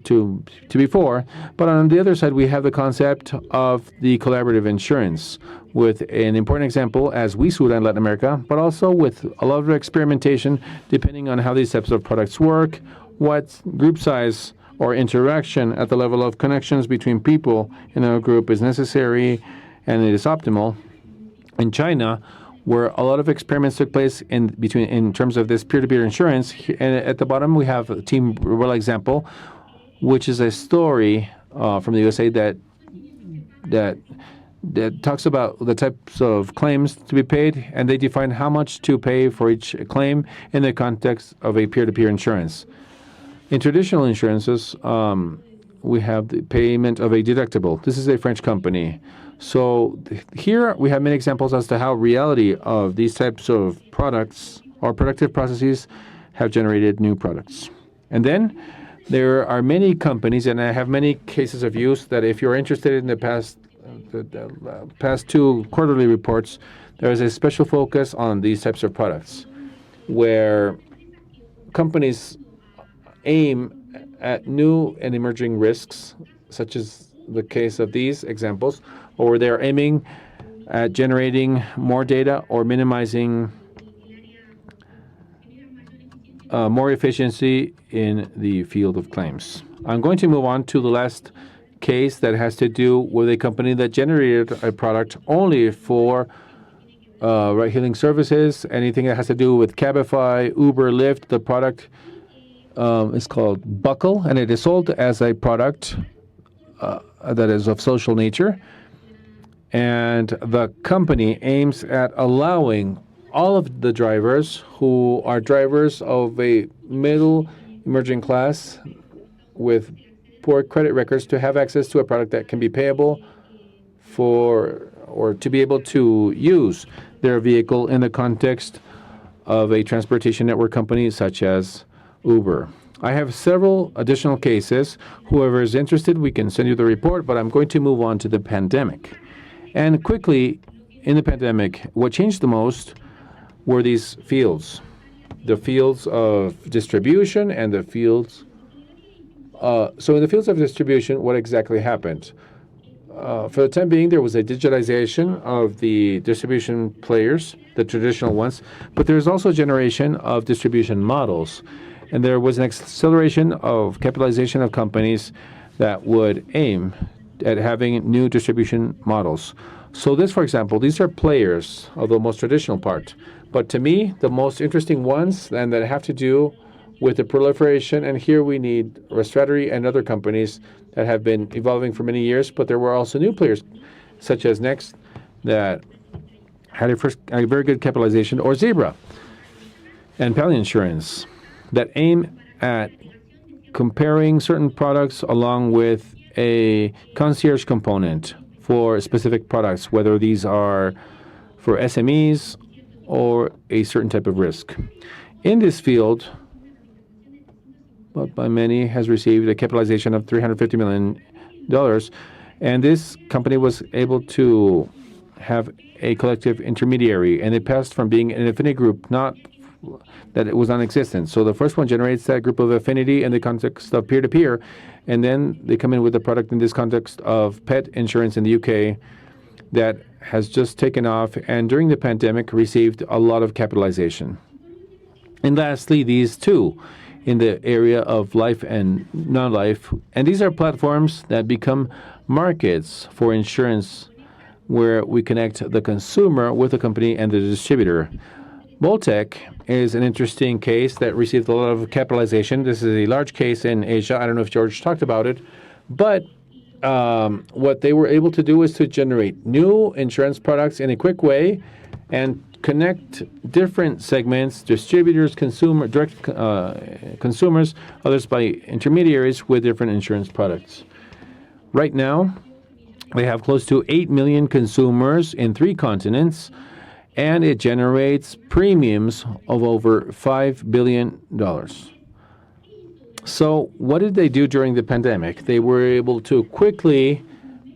to before. But on the other side, we have the concept of the collaborative insurance with an important example as Wisura in Latin America, but also with a lot of experimentation depending on how these types of products work, what group size or interaction at the level of connections between people in a group is necessary and it is optimal. In China, where a lot of experiments took place in terms of this peer-to-peer insurance, and at the bottom we have a Team Real example, which is a story from the USA that talks about the types of claims to be paid, and they define how much to pay for each claim in the context of a peer-to-peer insurance. In traditional insurances, we have the payment of a deductible. This is a French company. So here we have many examples as to how reality of these types of products or productive processes have generated new products. And then there are many companies, and I have many cases of use that if you're interested in the past two quarterly reports, there is a special focus on these types of products where companies aim at new and emerging risks, such as the case of these examples, or they're aiming at generating more data or minimizing more efficiency in the field of claims. I'm going to move on to the last case that has to do with a company that generated a product only for ride-hailing services, anything that has to do with Cabify, Uber, Lyft. The product is called Buckle, and it is sold as a product that is of social nature. And the company aims at allowing all of the drivers who are drivers of a middle emerging class with poor credit records to have access to a product that can be payable for or to be able to use their vehicle in the context of a transportation network company such as Uber. I have several additional cases. Whoever is interested, we can send you the report, but I'm going to move on to the pandemic. And quickly, in the pandemic, what changed the most were these fields. The fields of distribution and the fields. So in the fields of distribution, what exactly happened? For the time being, there was a digitalization of the distribution players, the traditional ones, but there's also a generation of distribution models. And there was an acceleration of capitalization of companies that would aim at having new distribution models. So this, for example, these are players of the most traditional part. But to me, the most interesting ones and that have to do with the proliferation, and here we need Restauratry and other companies that have been evolving for many years, but there were also new players, such as Next, that had a very good capitalization, or Zebra and Pally Insurance, that aim at comparing certain products along with a concierge component for specific products, whether these are for SMEs or a certain type of risk. In this field, but by many, has received a capitalization of $350 million. And this company was able to have a collective intermediary, and it passed from being an affinity group, not that it was non-existent. So the first one generates that group of affinity in the context of peer-to-peer, and then they come in with a product in this context of pet insurance in the UK that has just taken off, and during the pandemic received a lot of capitalization. And lastly, these two in the area of life and non-life. And these are platforms that become markets for insurance where we connect the consumer with the company and the distributor. Boltec is an interesting case that received a lot of capitalization. This is a large case in Asia. I don't know if George talked about it, but what they were able to do is to generate new insurance products in a quick way and connect different segments, distributors, direct consumers, others by intermediaries with different insurance products. Right now, they have close to 8 million consumers in 3 continents, and it generates premiums of over $5 billion. So what did they do during the pandemic? They were able to quickly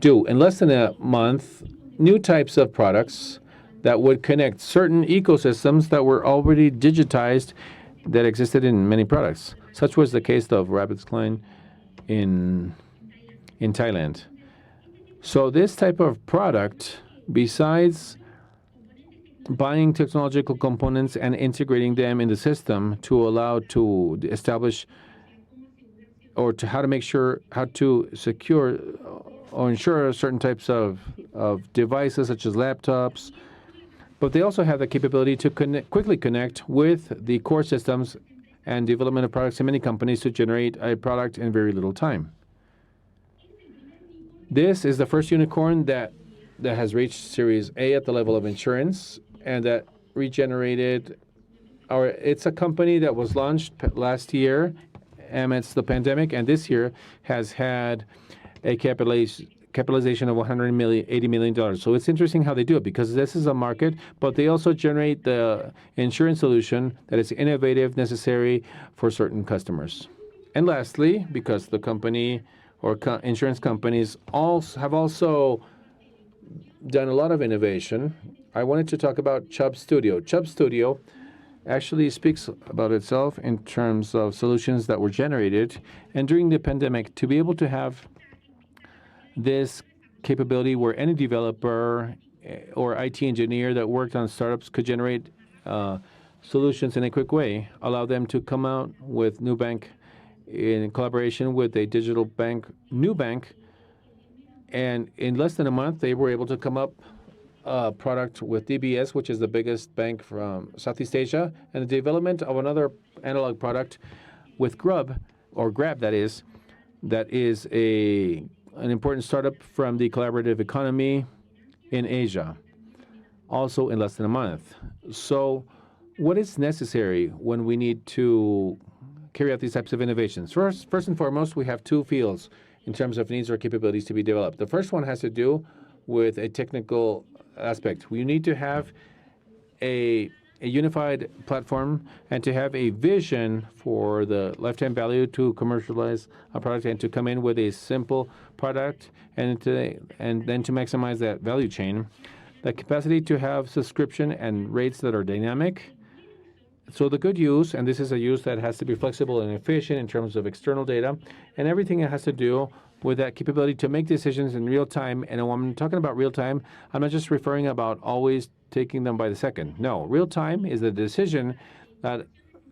do, in less than a month, new types of products that would connect certain ecosystems that were already digitized that existed in many products. Such was the case of Rabbit's Klein in Thailand. So this type of product, besides buying technological components and integrating them in the system to allow to establish or to how to secure or ensure certain types of devices such as laptops, but they also have the capability to quickly connect with the core systems and development of products in many companies to generate a product in very little time. This is the first unicorn that has reached Series A at the level of insurance, and that regenerated it's a company that was launched last year amidst the pandemic, and this year has had a capitalization of $80 million. So it's interesting how they do it, because this is a market, but they also generate the insurance solution that is innovative, necessary for certain customers. And lastly, because the company or insurance companies have also done a lot of innovation, I wanted to talk about Chubb Studio. Chubb Studio actually speaks about itself in terms of solutions that were generated. And during the pandemic, to be able to have this capability where any developer or IT engineer that worked on startups could generate solutions in a quick way, allow them to come out with Nubank in collaboration with a digital bank, Nubank, and in less than a month, they were able to come up a product with DBS, which is the biggest bank from Southeast Asia, and the development of another analog product with Grab, that is an important startup from the collaborative economy in Asia, also in less than a month. So what is necessary when we need to carry out these types of innovations? First and foremost, we have 2 fields in terms of needs or capabilities to be developed. The first one has to do with a technical aspect. We need to have a unified platform and to have a vision for the lifetime value to commercialize a product and to come in with a simple product and then to maximize that value chain. The capacity to have subscription and rates that are dynamic. So the good use, and this is a use that has to be flexible and efficient in terms of external data, and everything that has to do with that capability to make decisions in real time. And when I'm talking about real time, I'm not just referring about always taking them by the second. No, real time is the decision that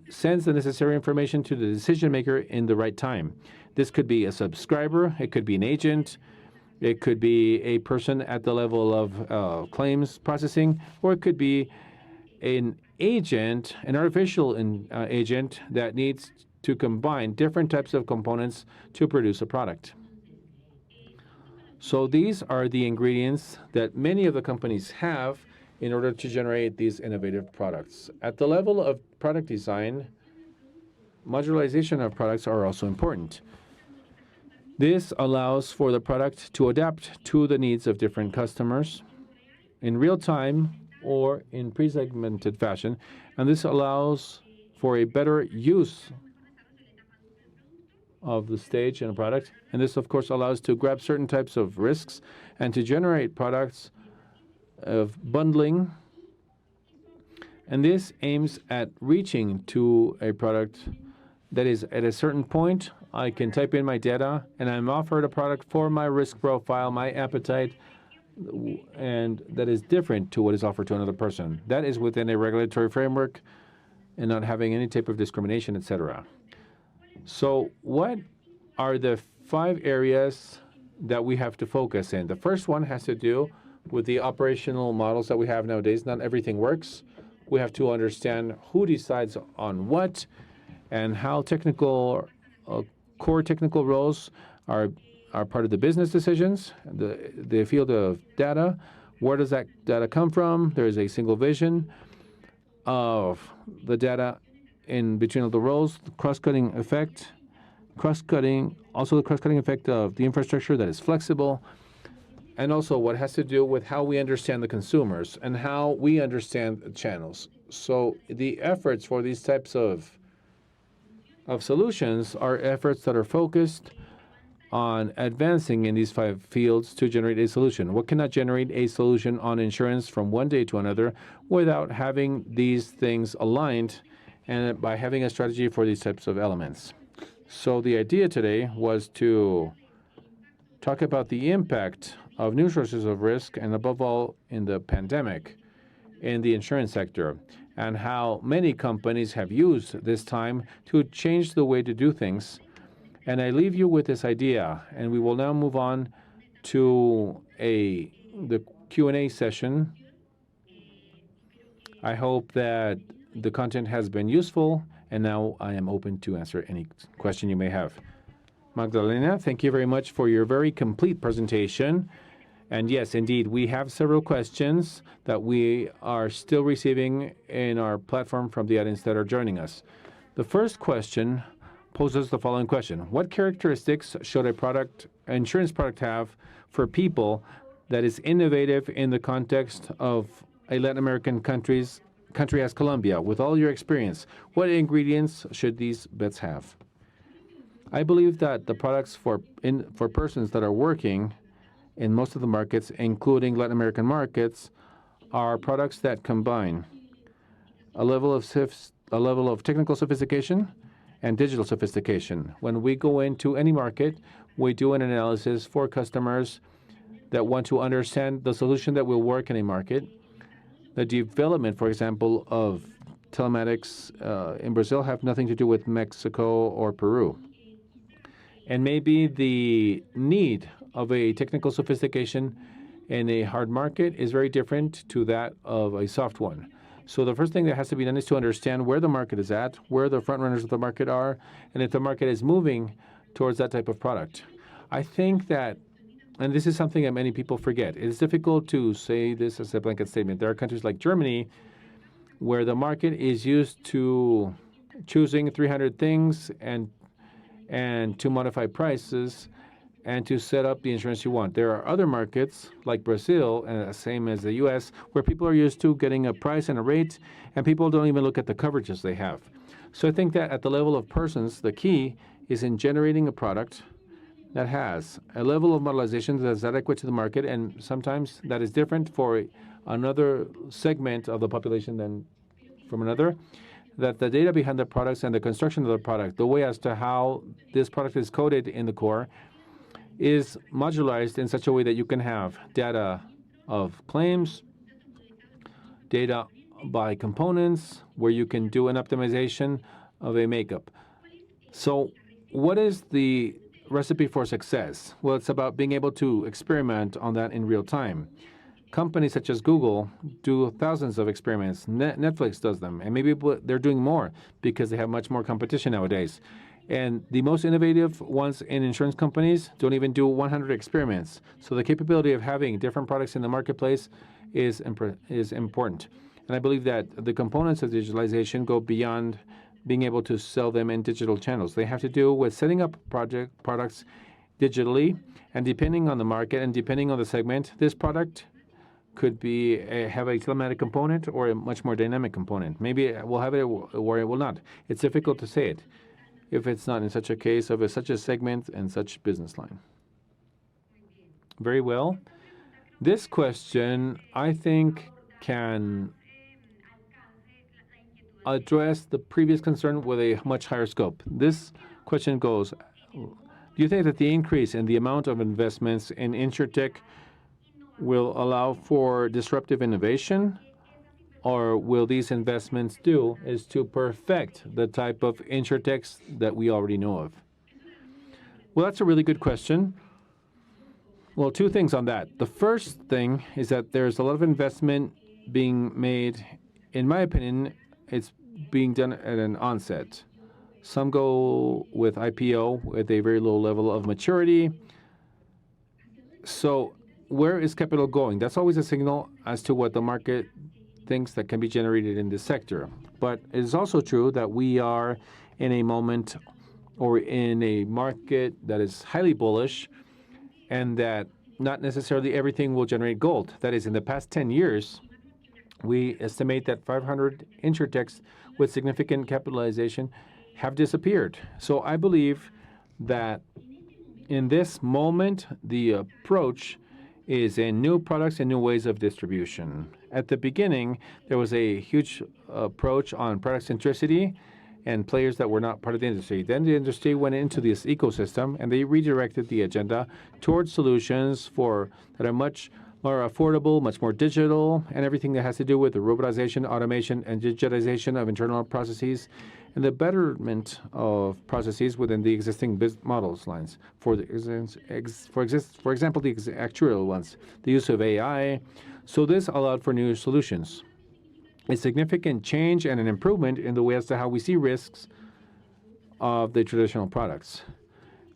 sends the necessary information to the decision maker in the right time. This could be a subscriber, it could be an agent, it could be a person at the level of claims processing, or it could be an agent, an artificial agent that needs to combine different types of components to produce a product. So these are the ingredients that many of the companies have in order to generate these innovative products. At the level of product design, modularization of products are also important. This allows for the product to adapt to the needs of different customers in real time or in pre-segmented fashion, and this allows for a better use of the stage in a product. And this, of course, allows to grab certain types of risks and to generate products of bundling. And this aims at reaching to a product that is at a certain point. I can type in my data and I'm offered a product for my risk profile, my appetite, and that is different to what is offered to another person. That is within a regulatory framework and not having any type of discrimination, etc. So what are the 5 areas that we have to focus in? The first one has to do with the operational models that we have nowadays. Not everything works. We have to understand who decides on what and how technical, core technical roles are part of the business decisions, the field of data. Where does that data come from? There is a single vision of the data in between all the roles, the cross-cutting effect, also the cross-cutting effect of the infrastructure that is flexible, and also what has to do with how we understand the consumers and how we understand the channels. So the efforts for these types of solutions are efforts that are focused on advancing in these 5 fields to generate a solution. What cannot generate a solution on insurance from one day to another without having these things aligned and by having a strategy for these types of elements? So the idea today was to talk about the impact of new sources of risk and above all in the pandemic in the insurance sector and how many companies have used this time to change the way to do things. And I leave you with this idea, and we will now move on to the Q&A session. I hope that the content has been useful, and now I am open to answer any question you may have. Magdalena, thank you very much for your very complete presentation. And yes, indeed, we have several questions that we are still receiving in our platform from the audience that are joining us. The first question poses the following question. What characteristics should an insurance product have for people that is innovative in the context of a Latin American country as Colombia? With all your experience, what ingredients should these bets have? I believe that the products for persons that are working in most of the markets, including Latin American markets, are products that combine a level of technical sophistication and digital sophistication. When we go into any market, we do an analysis for customers that want to understand the solution that will work in a market. The development, for example, of telematics in Brazil have nothing to do with Mexico or Peru. And maybe the need of a technical sophistication in a hard market is very different to that of a soft one. So the first thing that has to be done is to understand where the market is at, where the front runners of the market are, and if the market is moving towards that type of product. I think that, and this is something that many people forget, it is difficult to say this as a blanket statement. There are countries like Germany where the market is used to choosing 300 things and to modify prices and to set up the insurance you want. There are other markets like Brazil, same as the US, where people are used to getting a price and a rate, and people don't even look at the coverages they have. So I think that at the level of persons, the key is in generating a product that has a level of modulization that is adequate to the market, and sometimes that is different for another segment of the population than from another. That the data behind the products and the construction of the product, the way as to how this product is coded in the core, is modularized in such a way that you can have data of claims, data by components, where you can do an optimization of a makeup. So what is the recipe for success? Well, it's about being able to experiment on that in real time. Companies such as Google do thousands of experiments. Netflix does them, and maybe they're doing more because they have much more competition nowadays. And the most innovative ones in insurance companies don't even do 100 experiments. So the capability of having different products in the marketplace is important. And I believe that the components of digitalization go beyond being able to sell them in digital channels. They have to do with setting up products digitally, and depending on the market and depending on the segment, this product could have a telematic component or a much more dynamic component. Maybe we'll have it or it will not. It's difficult to say it. if it's not in such a case of such a segment and such business line. Very well. This question, I think, can address the previous concern with a much higher scope. This question goes, do you think that the increase in the amount of investments in Insurtech will allow for disruptive innovation? Or will these investments do is to perfect the type of Insurtechs that we already know of? Well, that's a really good question. Well, two things on that. The first thing is that there's a lot of investment being made. In my opinion, it's being done at an onset. Some go with IPO with a very low level of maturity. So where is capital going? That's always a signal as to what the market thinks that can be generated in this sector. But it is also true that we are in a moment or in a market that is highly bullish, and that not necessarily everything will generate gold. That is, in the past 10 years, we estimate that 500 Insurtechs with significant capitalization have disappeared. So I believe that in this moment, the approach is in new products and new ways of distribution. At the beginning, there was a huge approach on product centricity and players that were not part of the industry. Then the industry went into this ecosystem and they redirected the agenda towards solutions that are much more affordable, much more digital, and everything that has to do with the robotization, automation, and digitization of internal processes, and the betterment of processes within the existing business models lines. For example, the actuarial ones, the use of AI. So this allowed for new solutions. A significant change and an improvement in the way as to how we see risks of the traditional products.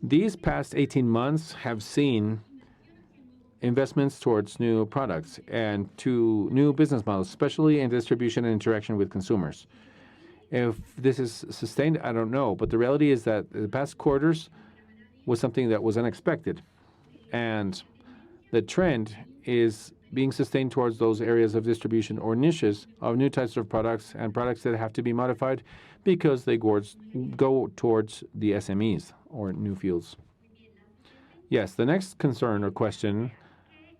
These past 18 months have seen investments towards new products and to new business models, especially in distribution and interaction with consumers. If this is sustained, I don't know, but the reality is that the past quarters was something that was unexpected, and the trend is being sustained towards those areas of distribution or niches of new types of products and products that have to be modified because they go towards the SMEs or new fields. Yes, the next concern or question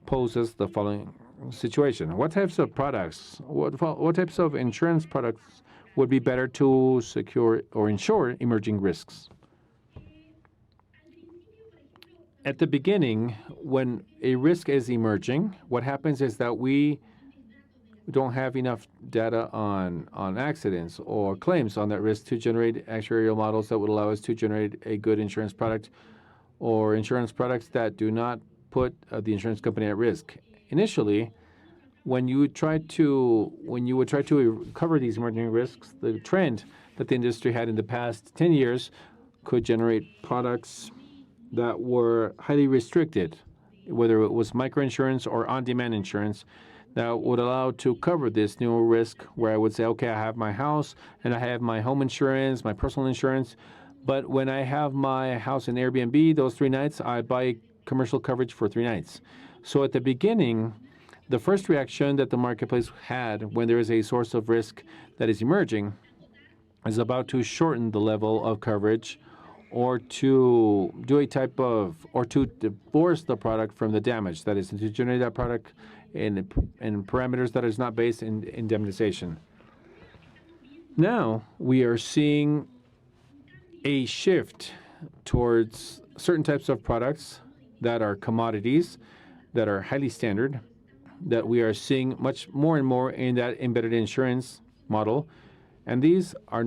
poses the following situation. What types of products, what types of insurance products would be better to secure or insure emerging risks? At the beginning, when a risk is emerging, what happens is that we don't have enough data on accidents or claims on that risk to generate actuarial models that would allow us to generate a good insurance product or insurance products that do not put the insurance company at risk. Initially, when you would try to cover these emerging risks, the trend that the industry had in the past 10 years could generate products that were highly restricted, whether it was microinsurance or on-demand insurance, that would allow to cover this new risk where I would say, okay, I have my house and I have my home insurance, my personal insurance, but when I have my house in Airbnb, those 3 nights, I buy commercial coverage for 3 nights. So at the beginning, the first reaction that the marketplace had when there is a source of risk that is emerging is about to shorten the level of coverage or to do a type of, or to divorce the product from the damage. That is, to generate that product in parameters that is not based in indemnization. Now, we are seeing a shift towards certain types of products that are commodities, that are highly standard, that we are seeing much more and more in that embedded insurance model. And these are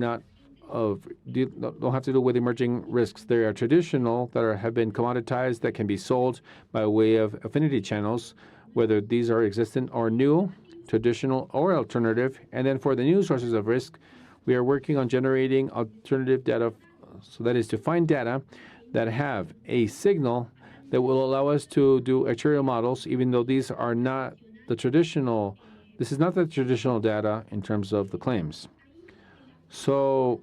don't have to do with emerging risks. They are traditional, that have been commoditized, that can be sold by way of affinity channels, whether these are existent or new, traditional or alternative. And then for the new sources of risk, we are working on generating alternative data. So that is to find data that have a signal that will allow us to do actuarial models, even though these are not the traditional, this is not the traditional data in terms of the claims. So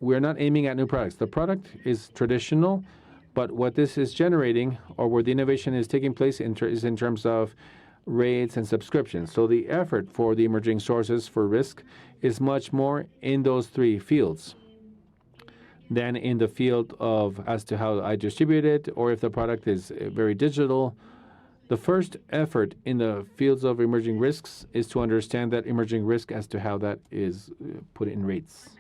we're not aiming at new products. The product is traditional, but what this is generating, or where the innovation is taking place is in terms of rates and subscriptions. So the effort for the emerging sources for risk is much more in those 3 fields. than in the field of as to how I distribute it, or if the product is very digital. The first effort in the fields of emerging risks is to understand that emerging risk as to how that is put in rates.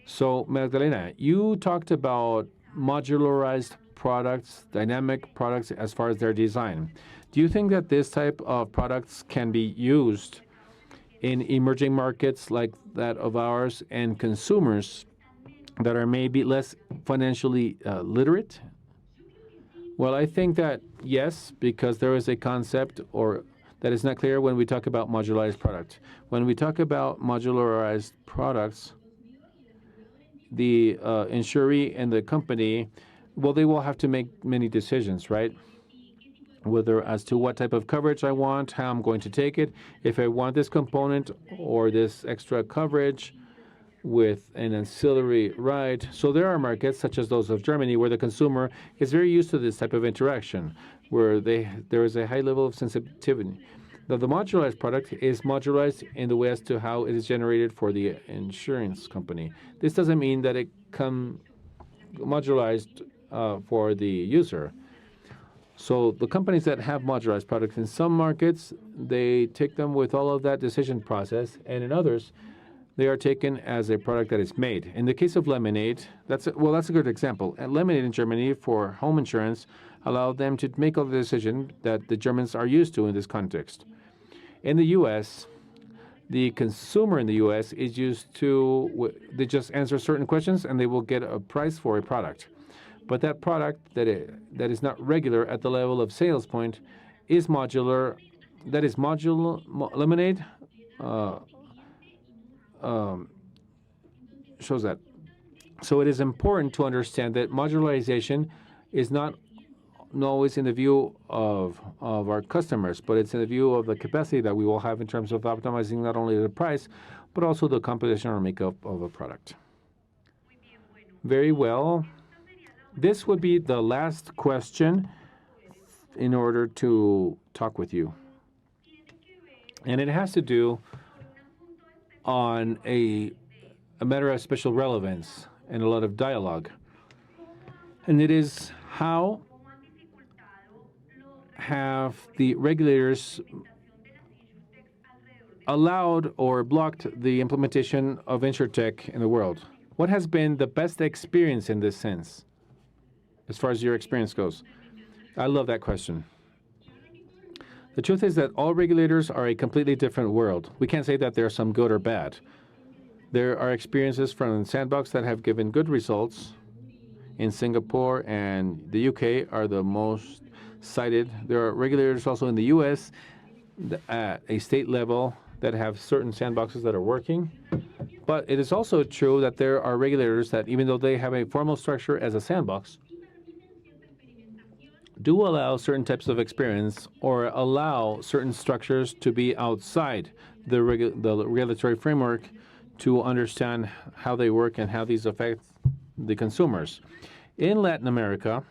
So, Magdalena, you talked about modularized products, dynamic products as far as their design. Do you think that this type of products can be used in emerging markets like that of ours and consumers that are maybe less financially literate? Well, I think that yes, because there is a concept or that is not clear when we talk about modularized product. When we talk about modularized products, the insuree and the company, well, they will have to make many decisions, right? Whether as to what type of coverage I want, how I'm going to take it, if I want this component or this extra coverage with an ancillary right. So there are markets such as those of Germany where the consumer is very used to this type of interaction, where there is a high level of sensitivity. Now, the modularized product is modularized in the way as to how it is generated for the insurance company. This doesn't mean that it comes modularized for the user. So the companies that have modularized products in some markets, they take them with all of that decision process, and in others, they are taken as a product that is made. In the case of lemonade, that's a good example. And lemonade in Germany for home insurance allowed them to make all the decision that the Germans are used to in this context. In the U.S., the consumer in the U.S. is used to, they just answer certain questions and they will get a price for a product. But that product that is not regular at the level of sales point is modular. That is lemonade. Shows that. So it is important to understand that modularization is not always in the view of our customers, but it's in the view of the capacity that we will have in terms of optimizing not only the price, but also the composition or makeup of a product. Very well. This would be the last question in order to talk with you. And it has to do on a matter of special relevance and a lot of dialogue. And it is how have the regulators allowed or blocked the implementation of Insurtech in the world? What has been the best experience in this sense, as far as your experience goes? I love that question. The truth is that all regulators are a completely different world. We can't say that there are some good or bad. There are experiences from Sandbox that have given good results. In Singapore and the UK are the most cited. There are regulators also in the US at a state level that have certain sandboxes that are working. But it is also true that there are regulators that, even though they have a formal structure as a sandbox, do allow certain types of experience or allow certain structures to be outside the regulatory framework to understand how they work and how these affect the consumers. In Latin America,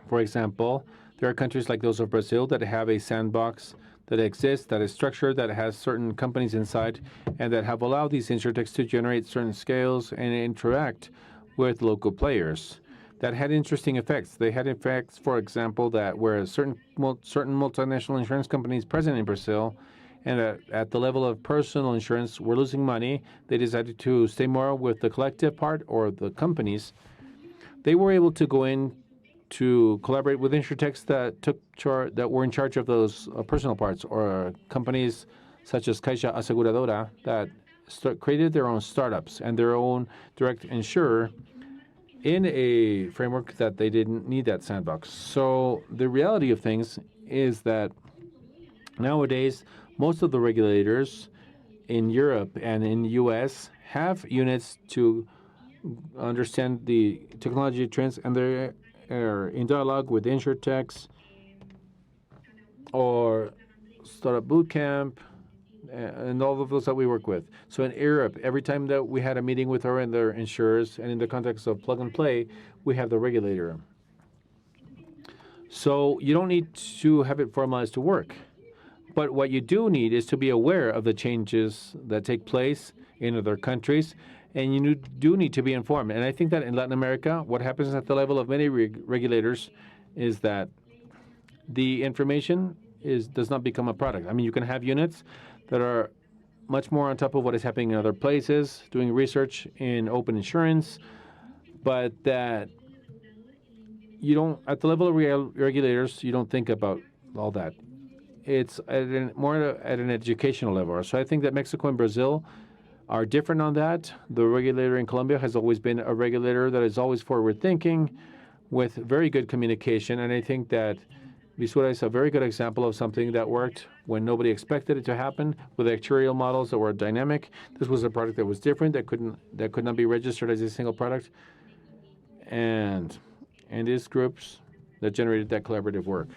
for example, there are countries like those of Brazil that have a sandbox that exists, that is structured, that has certain companies inside, and that have allowed these insurtechs to generate certain scales and interact with local players. That had interesting effects. They had effects, for example, that where certain multinational insurance companies present in Brazil and at the level of personal insurance were losing money, they decided to stay more with the collective part or the companies. They were able to go in to collaborate with insurtechs that were in charge of those personal parts, or companies such as Caixa Aseguradora that created their own startups and their own direct insurer in a framework that they didn't need that sandbox. So the reality of things is that nowadays, most of the regulators in Europe and in the US have units to understand the technology trends, and they're in dialogue with insurtechs or Startup Bootcamp and all of those that we work with. So in Europe, every time that we had a meeting with her and their insurers, and in the context of plug and play, we have the regulator. So you don't need to have it formalized to work. But what you do need is to be aware of the changes that take place in other countries and you do need to be informed. And I think that in Latin America, what happens at the level of many regulators is that the information does not become a product. I mean, you can have units that are much more on top of what is happening in other places, doing research in open insurance, but that you don't, at the level of regulators, you don't think about all that. It's more at an educational level. So I think that Mexico and Brazil are different on that. The regulator in Colombia has always been a regulator that is always forward-thinking with very good communication, and I think that Visura is a very good example of something that worked when nobody expected it to happen, with actuarial models that were dynamic. This was a product that was different, that could not be registered as a single product, and these groups that generated that collaborative work.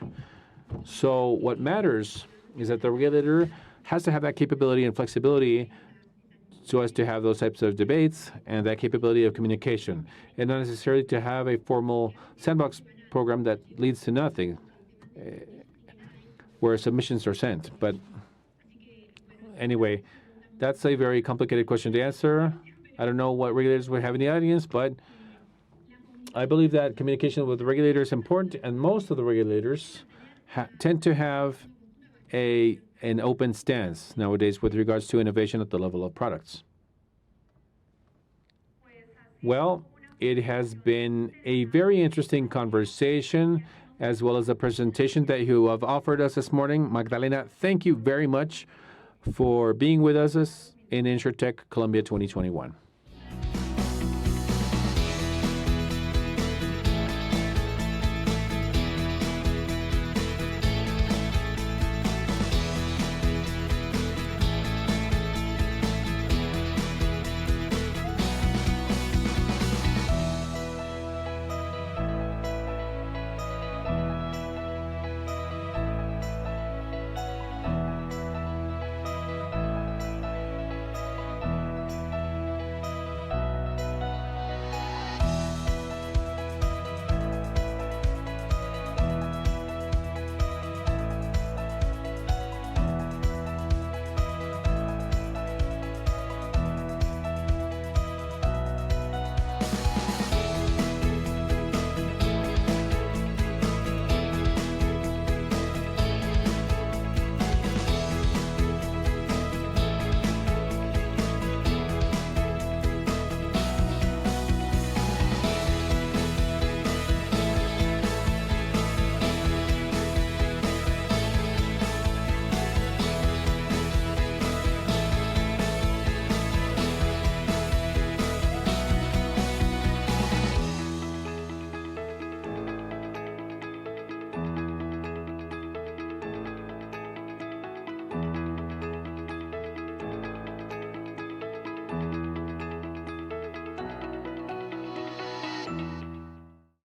So what matters is that the regulator has to have that capability and flexibility so as to have those types of debates and that capability of communication, and not necessarily to have a formal sandbox program that leads to nothing, where submissions are sent. But anyway, that's a very complicated question to answer. I don't know what regulators we have in the audience, but I believe that communication with the regulator is important, and most of the regulators tend to have an open stance nowadays with regards to innovation at the level of products. Well, it has been a very interesting conversation, as well as a presentation that you have offered us this morning. Magdalena, thank you very much for being with us in Insurtech Colombia 2021.